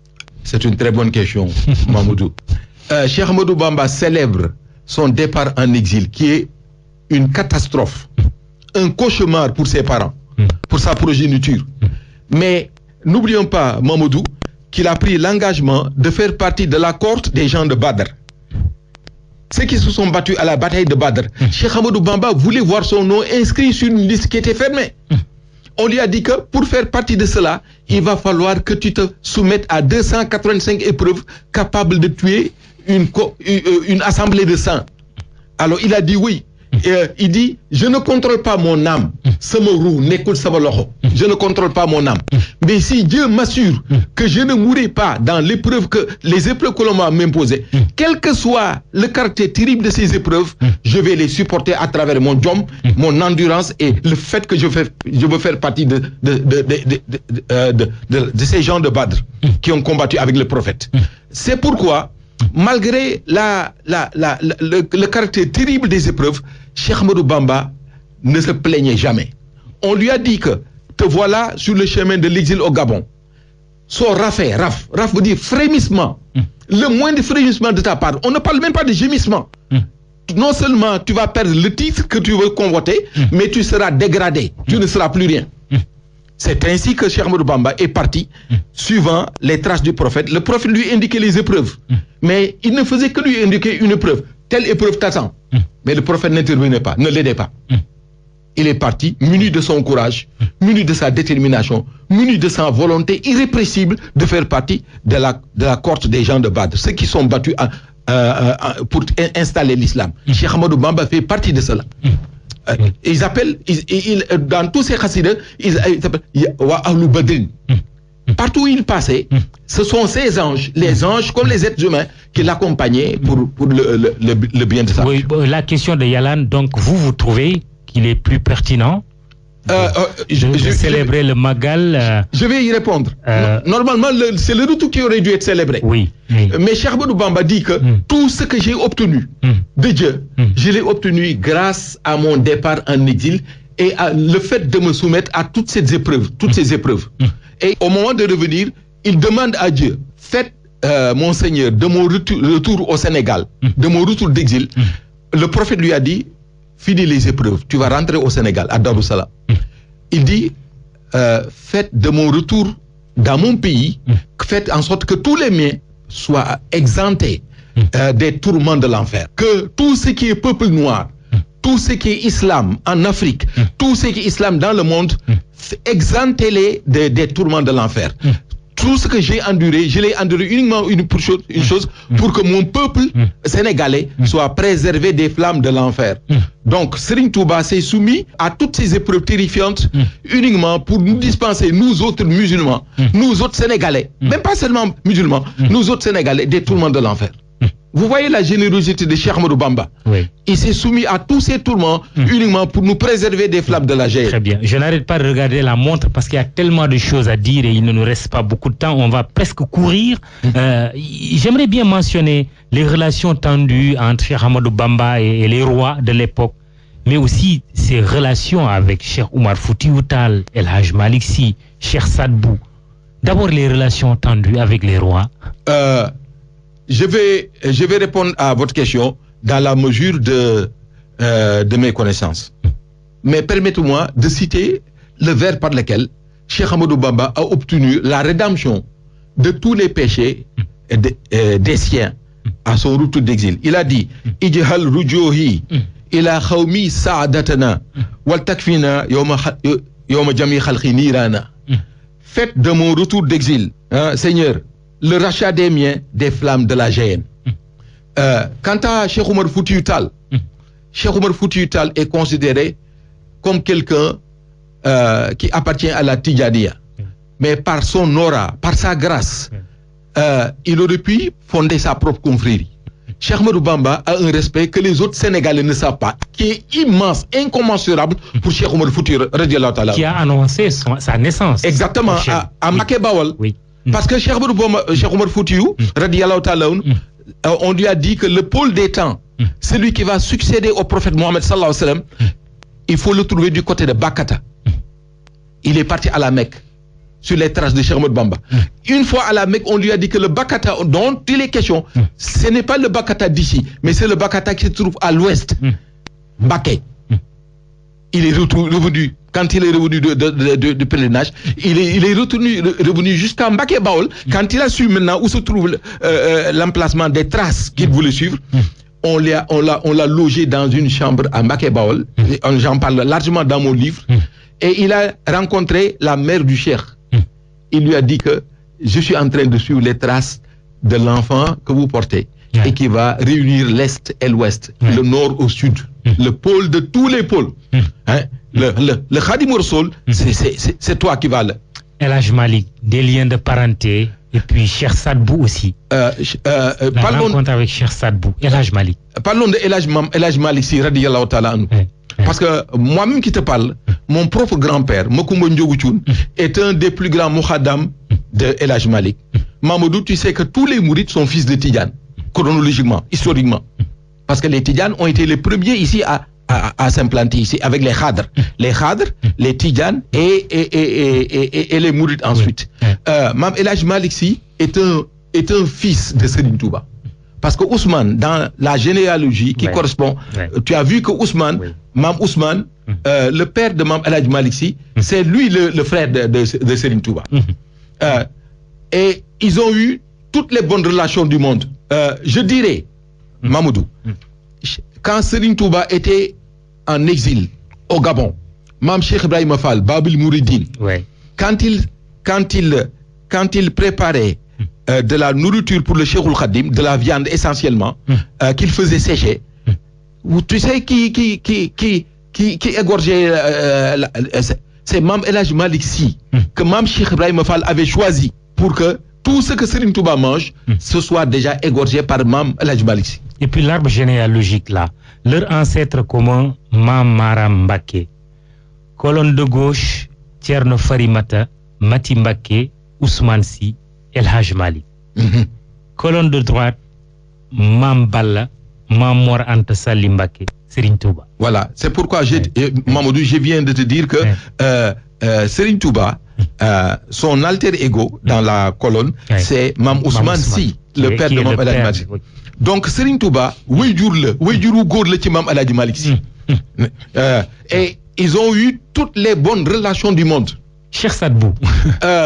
C'est une très bonne question, Mamoudou. Cheikh Ahmadou Bamba célèbre son départ en exil, qui est une catastrophe, un cauchemar pour ses parents, pour sa progéniture. Mais n'oublions pas, Mamoudou, qu'il a pris l'engagement de faire partie de la cohorte des gens de Badr. Ceux qui se sont battus à la bataille de Badr. Cheikh Ahmadou Bamba voulait voir son nom inscrit sur une liste qui était fermée. On lui a dit que pour faire partie de cela, il va falloir que tu te soumettes à 285 épreuves capables de tuer une assemblée de saints. Alors il a dit oui. Il dit, je ne contrôle pas mon âme. Je ne contrôle pas mon âme. Mais si Dieu m'assure que je ne mourrai pas dans les épreuves que l'on m'a imposées, quel que soit le caractère terrible de ces épreuves, je vais les supporter à travers mon jom, mon endurance et le fait que je veux faire partie de ces gens de Badr qui ont combattu avec le prophète. C'est pourquoi, malgré le caractère terrible des épreuves, Cheikh Ahmadou Bamba ne se plaignait jamais. On lui a dit que te voilà sur le chemin de l'exil au Gabon. Son raf veut dire frémissement. Le moindre frémissement de ta part. On ne parle même pas de gémissement. Non seulement tu vas perdre le titre que tu veux convoiter, mais tu seras dégradé. Tu ne seras plus rien. C'est ainsi que Cheikh Ahmadou Bamba est parti, suivant les traces du prophète. Le prophète lui indiquait les épreuves, mais il ne faisait que lui indiquer une épreuve. Telle épreuve t'attend. Mais le prophète n'intervenait pas, ne l'aidait pas. Il est parti, muni de son courage, muni de sa détermination, muni de sa volonté irrépressible de faire partie de la cohorte des gens de Badr, ceux qui sont battus pour installer l'islam. Cheikh Ahmadou Bamba fait partie de cela. Ils appellent, dans tous ces chassides, ils s'appellent Wa Ahlou Badrin. Partout où il passait, ce sont ces anges, les anges comme les êtres humains qui l'accompagnaient pour le bien de sa vie. Oui, la question de Yalan, donc vous trouvez qu'il est plus pertinent de célébrer le Magal Je vais y répondre. Normalement, c'est le retour qui aurait dû être célébré. Oui. Mais Cheikh Ahmadou Bamba dit que tout ce que j'ai obtenu de Dieu, je l'ai obtenu grâce à mon départ en exil et à le fait de me soumettre à toutes ces épreuves. Et au moment de revenir, il demande à Dieu, faites mon Seigneur, de mon retour au Sénégal, de mon retour d'exil, le prophète lui a dit, finis les épreuves, tu vas rentrer au Sénégal, à Darussalam. Il dit, faites de mon retour dans mon pays, faites en sorte que tous les miens soient exemptés des tourments de l'enfer. Que tout ce qui est peuple noir, tout ce qui est islam en Afrique, tout ce qui est islam dans le monde, exemptez-les des tourments de l'enfer. Tout ce que j'ai enduré, je l'ai enduré uniquement une chose, pour que mon peuple sénégalais soit préservé des flammes de l'enfer. Donc, Serigne Touba s'est soumis à toutes ces épreuves terrifiantes uniquement pour nous dispenser, nous autres musulmans, nous autres Sénégalais, même pas seulement musulmans, nous autres Sénégalais, des tourments de l'enfer. Vous voyez la générosité de Cheikh Ahmadou Bamba. Oui. Il s'est soumis à tous ces tourments uniquement pour nous préserver des flammes de la GIE. Très bien. Je n'arrête pas de regarder la montre parce qu'il y a tellement de choses à dire et il ne nous reste pas beaucoup de temps. On va presque courir. J'aimerais bien mentionner les relations tendues entre Cheikh Ahmadou Bamba et les rois de l'époque, mais aussi ses relations avec Cheikh Oumar Foutiyou Tall, El Hadj Malick Sy, Cheikh Saad Bou. D'abord, les relations tendues avec les rois. Je vais répondre à votre question dans la mesure de mes connaissances. Mais permettez-moi de citer le vers par lequel Cheikh Ahmadou Bamba a obtenu la rédemption de tous les péchés des siens à son retour d'exil. Il a dit Ijhal rujuhi ila khawmi sa'adatana wal takfina yawma jami khalqi nirana. Faites de mon retour d'exil, Seigneur, le rachat des miens des flammes de la GN. Quant à Cheikh Oumar Foutiyou Tall, Cheikh Oumar Foutiyou Tall est considéré comme quelqu'un qui appartient à la Tidjaniya. Mais par son aura, par sa grâce, il aurait pu fonder sa propre confrérie. Cheikh Ahmadou Bamba a un respect que les autres Sénégalais ne savent pas, qui est immense, incommensurable pour Cheikh Oumar Foutiyou radiallahu ta'ala. Qui a annoncé sa naissance. Exactement, à Mbacké Bawol. Oui. Parce que Cheikh Oumar Foutiyou, radiallahu ta'ala, on lui a dit que le pôle des temps, celui qui va succéder au prophète Mohammed sallallahu alayhi wa sallam, il faut le trouver du côté de Bakata. Il est parti à la Mecque, sur les traces de Cheikh Ahmadou Bamba. Une fois à la Mecque, on lui a dit que le Bakata dont il est question, ce n'est pas le Bakata d'ici, mais c'est le Bakata qui se trouve à l'ouest, Mbacké. Il est revenu, quand il est revenu de pèlerinage, il est revenu jusqu'à Mbacké Bawol. Quand il a su maintenant où se trouve l'emplacement des traces qu'il voulait suivre, on l'a logé dans une chambre à Mbacké Bawol. J'en parle largement dans mon livre. Et il a rencontré la mère du cheikh. Il lui a dit que je suis en train de suivre les traces de l'enfant que vous portez et qui va réunir l'Est et l'Ouest, le Nord au Sud, le pôle de tous les pôles. Le Khadim Rassoul, c'est toi qui vas le... El Hadj Malick, des liens de parenté, et puis Cheikh Saad Bou aussi. La rencontre avec Cheikh Saad Bou, El Hadj Malick. Parlons de El Hadj Malick Sy radiyallahu ta'ala anhu. Parce que moi-même qui te parle, mon propre grand-père, Macoumba Ndiogou Thioune, est un des plus grands moukhadam de El Hadj Malick. Mamadou, tu sais que tous les mourides sont fils de Tidjane, chronologiquement, historiquement. Parce que les Tidjanes ont été les premiers ici à s'implanter ici, avec les Khadr. Les Khadr, les Tidjanes et les mourides ensuite. Mam El Hadj Malick Sy est un fils de Serigne Touba. Parce que Ousmane, dans la généalogie qui correspond, tu as vu que Ousmane, Mam Ousmane, le père de Mam El Hadj Malick Sy, c'est lui le frère de Serigne Touba. Et ils ont eu toutes les bonnes relations du monde. Je dirais, Mamadou, quand Serigne Touba était en exil au Gabon, Mam Cheikh Ibrahima Fall, Babil Mouridine, quand il préparait de la nourriture pour le Cheikhoul Khadim, de la viande essentiellement, qu'il faisait sécher, tu sais qui égorgeait, c'est Mam El Hadj Malick Sy, que Mam Cheikh Ibrahima Fall avait choisi pour que tout ce que Serigne Touba mange, ce soit déjà égorgé par Mam El Hadj Malick Sy. Et puis l'arbre généalogique là, leur ancêtre commun, Mam Maram Mbacké, colonne de gauche, Thierno Farimata, Mati Mbacké, Ousmane Sy, El Hadj Malick. Colonne de droite, Mam Balla, Mam Mor Anta Sali Mbacké, Serigne Touba. Voilà, c'est pourquoi Mamadou, je viens de te dire que Serigne Touba, son alter ego dans la colonne, c'est Mam Ousmane Sy, le père de Mam El Hadj Malick. Donc Serigne Touba, wayjuru góor la ci Mam El Hadj Malick Sy. Et ils ont eu toutes les bonnes relations du monde. Cheikh Saad Bou.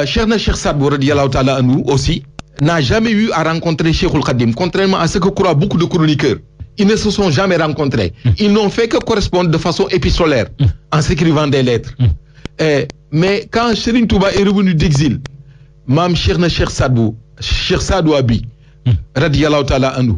Cheikh Saad Bou radiyallahu ta'ala anhu aussi n'a jamais eu à rencontrer Cheikhoul Khadim, contrairement à ce que croient beaucoup de chroniqueurs. Ils ne se sont jamais rencontrés. Ils n'ont fait que correspondre de façon épistolaire, en s'écrivant des lettres. Mais quand Serigne Touba est revenu d'exil, Mam Cheikh Saad Bou, Cheikh Saadou Abi, radiyallahu ta'ala anhu,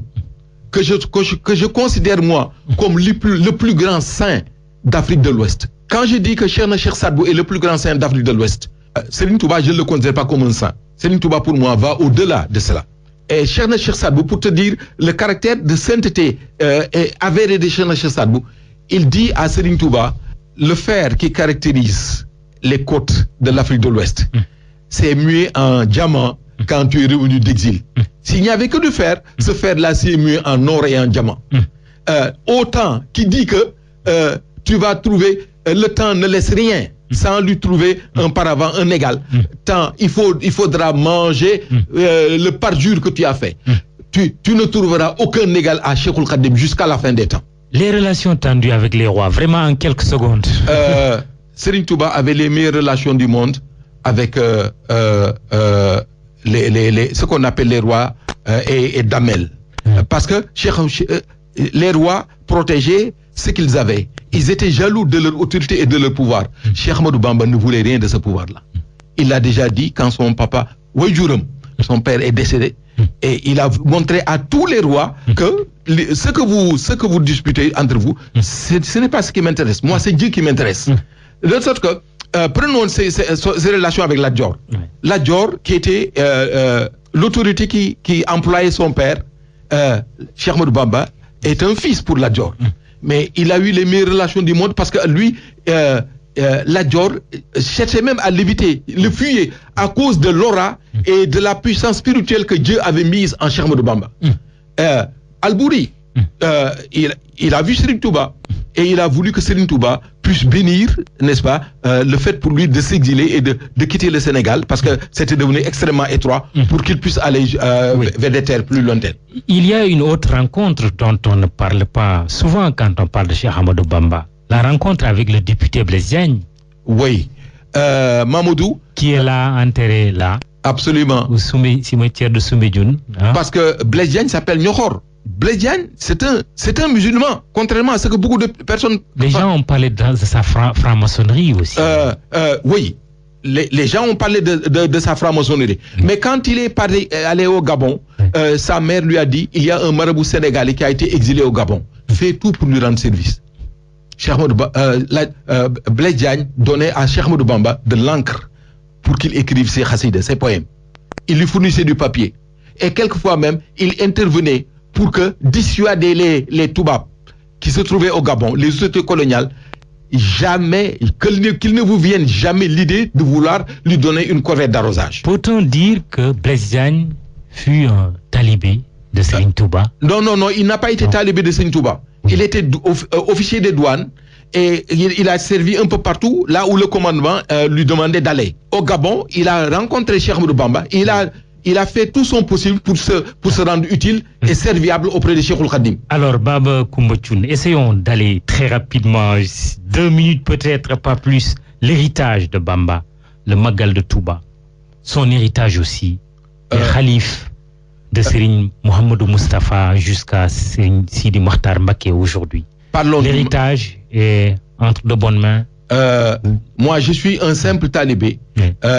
que je considère moi comme le plus grand saint d'Afrique de l'Ouest. Quand je dis que Cheikh Saad Bou est le plus grand saint d'Afrique de l'Ouest, Serigne Touba, je ne le considère pas comme un saint. Serigne Touba, pour moi, va au-delà de cela. Et Cheikhna Cheikh Saad Bou, pour te dire le caractère de sainteté et avéré de Cheikhna Cheikh Saad Bou, il dit à Serigne Touba, le fer qui caractérise les côtes de l'Afrique de l'Ouest, c'est mué en diamant quand tu es revenu d'exil. S'il n'y avait que du fer, ce fer-là c'est mué en or et en diamant. Autant qui dit que tu vas trouver, le temps ne laisse rien sans lui trouver un paravent, un égal. Tant il faudra manger le parjure que tu as fait. Tu ne trouveras aucun égal à Cheikhoul Khadim jusqu'à la fin des temps. Les relations tendues avec les rois, vraiment en quelques secondes. Serigne Touba avait les meilleures relations du monde avec ce qu'on appelle les rois et damel. Parce que les rois protégeaient ce qu'ils avaient. Ils étaient jaloux de leur autorité et de leur pouvoir. Cheikh Ahmadou Bamba ne voulait rien de ce pouvoir-là. Il l'a déjà dit quand son papa, son père est décédé, et il a montré à tous les rois que ce que vous disputez entre vous, ce n'est pas ce qui m'intéresse. Moi, c'est Dieu qui m'intéresse. De sorte que, prenons ces relations avec Lat Dior. Lat Dior, qui était l'autorité qui employait son père, Cheikh Ahmadou Bamba, est un fils pour Lat Dior. Mais il a eu les meilleures relations du monde parce que lui, Lat Dior cherchait même à l'éviter, le fuyait à cause de l'aura et de la puissance spirituelle que Dieu avait mise en Cheikh Ahmadou Bamba. Al-Bouri, il a vu Serigne Touba et il a voulu que Serigne Touba puisse bénir, n'est-ce pas, le fait pour lui de s'exiler et de quitter le Sénégal parce que c'était devenu extrêmement étroit pour qu'il puisse aller vers des terres plus lointaines. Il y a une autre rencontre dont on ne parle pas souvent quand on parle de Cheikh Ahmadou Bamba. La rencontre avec le député Blaise Diagne. Oui. Mamadou. Qui est là, enterré là. Absolument. Au cimetière de Soumbédioune. Hein? Parce que Blaise Diagne s'appelle Niokor. Blaise Diagne, c'est un musulman, contrairement à ce que beaucoup de personnes... Les gens ont parlé de sa franc-maçonnerie aussi. Oui, les gens ont parlé de sa franc-maçonnerie. Mais quand il est allé au Gabon, sa mère lui a dit, il y a un marabout sénégalais qui a été exilé au Gabon. Fais tout pour lui rendre service. Blaise Diagne donnait à Cheikh Ahmadou Bamba de l'encre pour qu'il écrive ses chassides, ses poèmes. Il lui fournissait du papier. Et quelquefois même, il intervenait pour que dissuader les Toubab qui se trouvaient au Gabon, les autorités coloniales, jamais, qu'il ne vous vienne jamais l'idée de vouloir lui donner une corvette d'arrosage. Peut-on dire que Blaise Diagne fut un talibé de Serigne Touba? Non, il n'a pas été talibé de Serigne Touba. Il était officier des douanes et il a servi un peu partout là où le commandement lui demandait d'aller. Au Gabon, il a rencontré Cheikh Ahmadou Bamba, il a fait tout son possible pour se rendre utile et serviable auprès de Cheikhoul Khadim. Alors, Baba Coumba Thioune, essayons d'aller très rapidement, 2 minutes peut-être, pas plus, l'héritage de Bamba, le Magal de Touba, son héritage aussi, le Khalif de Serigne Mohamedou Moustapha jusqu'à Sidi Mokhtar Mbacké aujourd'hui. L'héritage est entre de bonnes mains. Moi, je suis un simple talibé.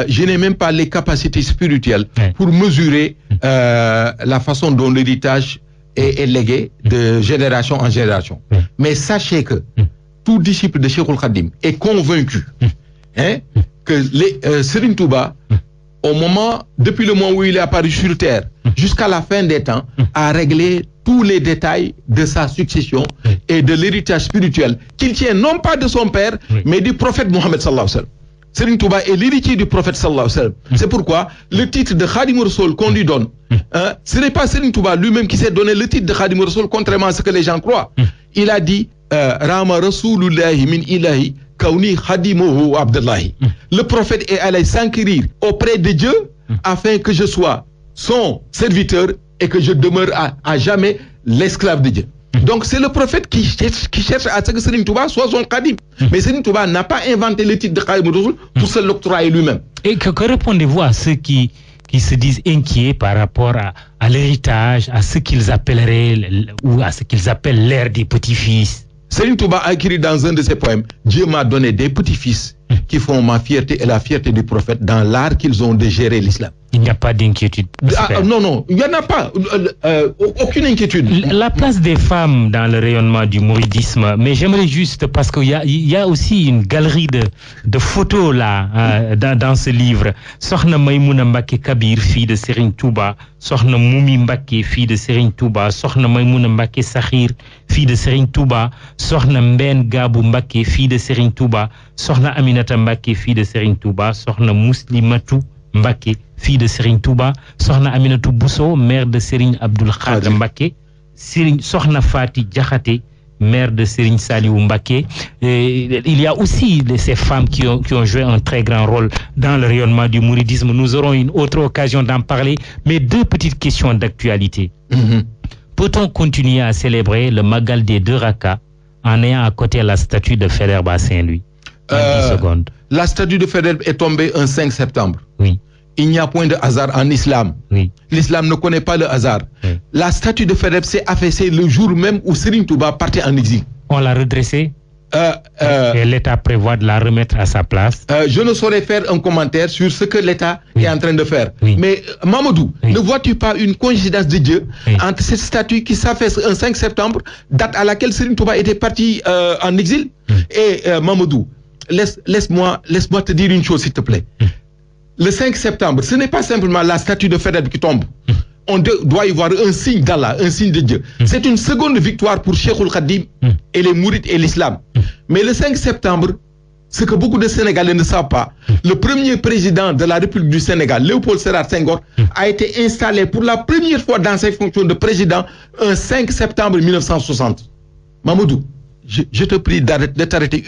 Je n'ai même pas les capacités spirituelles pour mesurer la façon dont l'héritage est légué de génération en génération. Mais sachez que tout disciple de Cheikhoul Khadim est convaincu que Serigne Touba, depuis le moment où il est apparu sur terre jusqu'à la fin des temps, a réglé tous les détails de sa succession et de l'héritage spirituel qu'il tient non pas de son père, mais du prophète Mohammed sallallahu alayhi wa sallam. Serigne Touba est l'héritier du prophète sallallahu alayhi wa sallam. C'est pourquoi le titre de Khadim Rassoul qu'on lui donne, ce n'est pas Serigne Touba lui-même qui s'est donné le titre de Khadim Rassoul, contrairement à ce que les gens croient. Il a dit Rama Rasulullahi min ilahi kauni khadimuhu abdullahi. Le prophète est allé s'enquérir auprès de Dieu afin que je sois son serviteur et que je demeure à jamais l'esclave de Dieu. Donc c'est le prophète qui cherche à ce que Serigne Touba soit son Khadim. Mais Serigne Touba n'a pas inventé le titre de Khadim Rassoul pour se l'octroyer lui-même. Et que répondez-vous à ceux qui se disent inquiets par rapport à l'héritage, à ce qu'ils appelleraient ou à ce qu'ils appellent l'ère des petits-fils? Serigne Touba a écrit dans un de ses poèmes, Dieu m'a donné des petits-fils qui font ma fierté et la fierté du prophète dans l'art qu'ils ont de gérer l'islam. Il n'y a pas d'inquiétude. Non, il n'y en a pas. Aucune inquiétude. La place des femmes dans le rayonnement du mouridisme, mais j'aimerais juste, parce qu'il y a aussi une galerie de photos là, dans ce livre. Sokhna Maïmouna Mbacké Kabir, fille de Serigne Touba. Sokhna Moumi Mbacké, fille de Serigne Touba. Sokhna Maïmouna Mbacké Sakhir, fille de Serigne Touba. Sokhna Mben Gabou Mbacké, fille de Serigne Touba. Sokhna Aminata Mbacké, fille de Serigne Touba. Sokhna Muslimatou Mbacké, fille de Serigne Touba. Sokhna Aminatou Bousso, mère de Serigne Abdoul Khadr Mbacké. Sokhna Fati Diakhaté, mère de Serigne Saliou Mbacké. Il y a aussi ces femmes qui ont joué un très grand rôle dans le rayonnement du mouridisme. Nous aurons une autre occasion d'en parler, mais deux petites questions d'actualité. Peut-on continuer à célébrer le Magal des 2 Rakas en ayant à côté la statue de Faidherbe à Saint-Louis? 10 secondes. La statue de Faidherbe est tombée un 5 septembre. Oui. Il n'y a point de hasard en islam. Oui. L'islam ne connaît pas le hasard. Oui. La statue de Faidherbe s'est affaissée le jour même où Serigne Touba partait en exil. On l'a redressée et l'État prévoit de la remettre à sa place. Je ne saurais faire un commentaire sur ce que l'État est en train de faire. Oui. Mais Mamadou, ne vois-tu pas une coïncidence de Dieu entre cette statue qui s'affaisse un 5 septembre, date à laquelle Serigne Touba était parti en exil, et Mamadou, laisse-moi te dire une chose, s'il te plaît. Le 5 septembre, ce n'est pas simplement la statue de Faidherbe qui tombe. On doit y voir un signe d'Allah, un signe de Dieu. C'est une seconde victoire pour Cheikhoul Khadim et les Mourides et l'islam. Mais le 5 septembre, ce que beaucoup de Sénégalais ne savent pas, le premier président de la République du Sénégal, Léopold Sédar Senghor, a été installé pour la première fois dans ses fonctions de président un 5 septembre 1960. Mamadou, je te prie de t'arrêter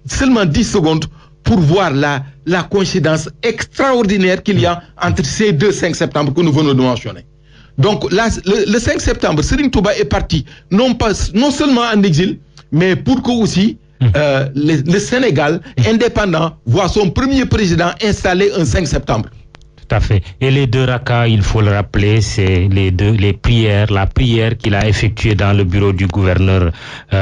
seulement 10 secondes pour voir la coïncidence extraordinaire qu'il y a entre ces deux 5 septembre que nous venons de mentionner. Donc le 5 septembre, Serigne Touba est parti non seulement en exil, mais pour que aussi le Sénégal indépendant voit son premier président installé un 5 septembre. Tout à fait. Et les 2 rakas, il faut le rappeler, c'est la prière qu'il a effectuée dans le bureau du gouverneur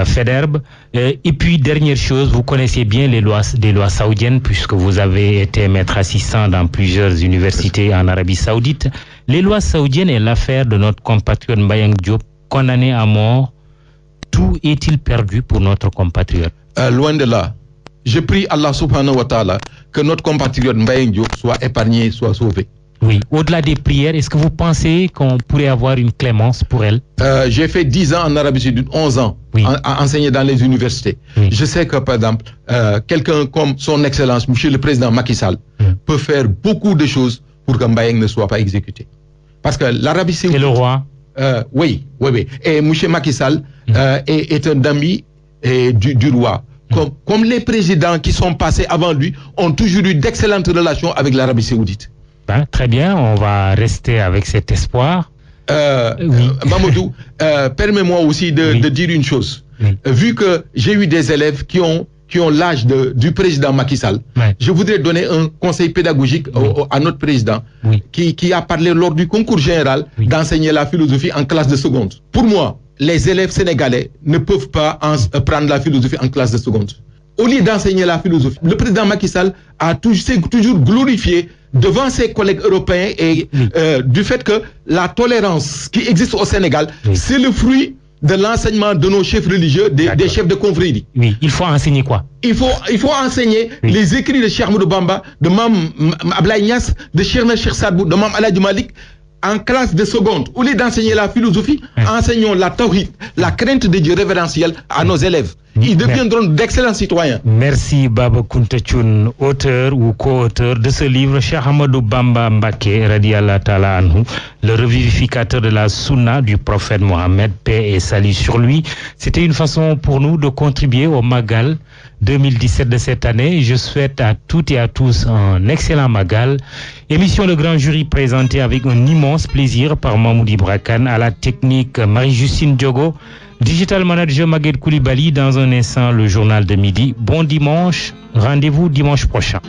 Faidherbe. Et puis, dernière chose, vous connaissez bien les lois saoudiennes, puisque vous avez été maître assistant dans plusieurs universités en Arabie Saoudite. Les lois saoudiennes est l'affaire de notre compatriote Mbayang Diop, condamné à mort. Tout est-il perdu pour notre compatriote? Loin de là. Je prie Allah subhanahu wa ta'ala que notre compatriote Mbayang Diop soit épargné, soit sauvé. Oui. Au-delà des prières, est-ce que vous pensez qu'on pourrait avoir une clémence pour elle? J'ai fait 10 ans en Arabie Saoudite, 11 ans, à enseigner dans les universités. Oui. Je sais que, par exemple, quelqu'un comme son Excellence, Monsieur le Président Macky Sall, peut faire beaucoup de choses pour que Mbayang ne soit pas exécuté. Parce que l'Arabie Saoudite... Et le roi? Oui. Et Monsieur Macky Sall est un ami du roi. Comme les présidents qui sont passés avant lui ont toujours eu d'excellentes relations avec l'Arabie Saoudite. Très bien, on va rester avec cet espoir. Mamadou, permets-moi aussi de dire une chose. Vu que j'ai eu des élèves qui ont l'âge du président Macky Sall, je voudrais donner un conseil pédagogique à notre président qui a parlé lors du concours général d'enseigner la philosophie en classe de seconde. Pour moi, les élèves sénégalais ne peuvent pas prendre la philosophie en classe de seconde. Au lieu d'enseigner la philosophie, le président Macky Sall s'est toujours glorifié devant ses collègues européens et du fait que la tolérance qui existe au Sénégal, c'est le fruit de l'enseignement de nos chefs religieux, des chefs de confrérie. Oui, il faut enseigner quoi? Il faut enseigner les écrits de Cheikh Ahmadou Bamba, de Mam Ablaye Niass, de Cheikh Sadbou, de Mam Aladji Malik, en classe de seconde. Au lieu d'enseigner la philosophie, enseignons la tawhid, la crainte de Dieu révérentielle à nos élèves. Ils deviendront d'excellents citoyens. Merci Baba Kounta Thioune, auteur ou co-auteur de ce livre, Cheikh Ahmadou Bamba Mbacké radiyallahu ta'ala anhu, le revivificateur de la sunna du prophète Mohammed, paix et salut sur lui. C'était une façon pour nous de contribuer au Magal 2017 de cette année. Je souhaite à toutes et à tous un excellent Magal. Émission Le Grand Jury présentée avec un immense plaisir par Mahmoud Ibra Kane, à la technique Marie-Justine Diogo, Digital Manager Maguette Koulibaly. Dans un instant, le journal de midi. Bon dimanche, rendez-vous dimanche prochain.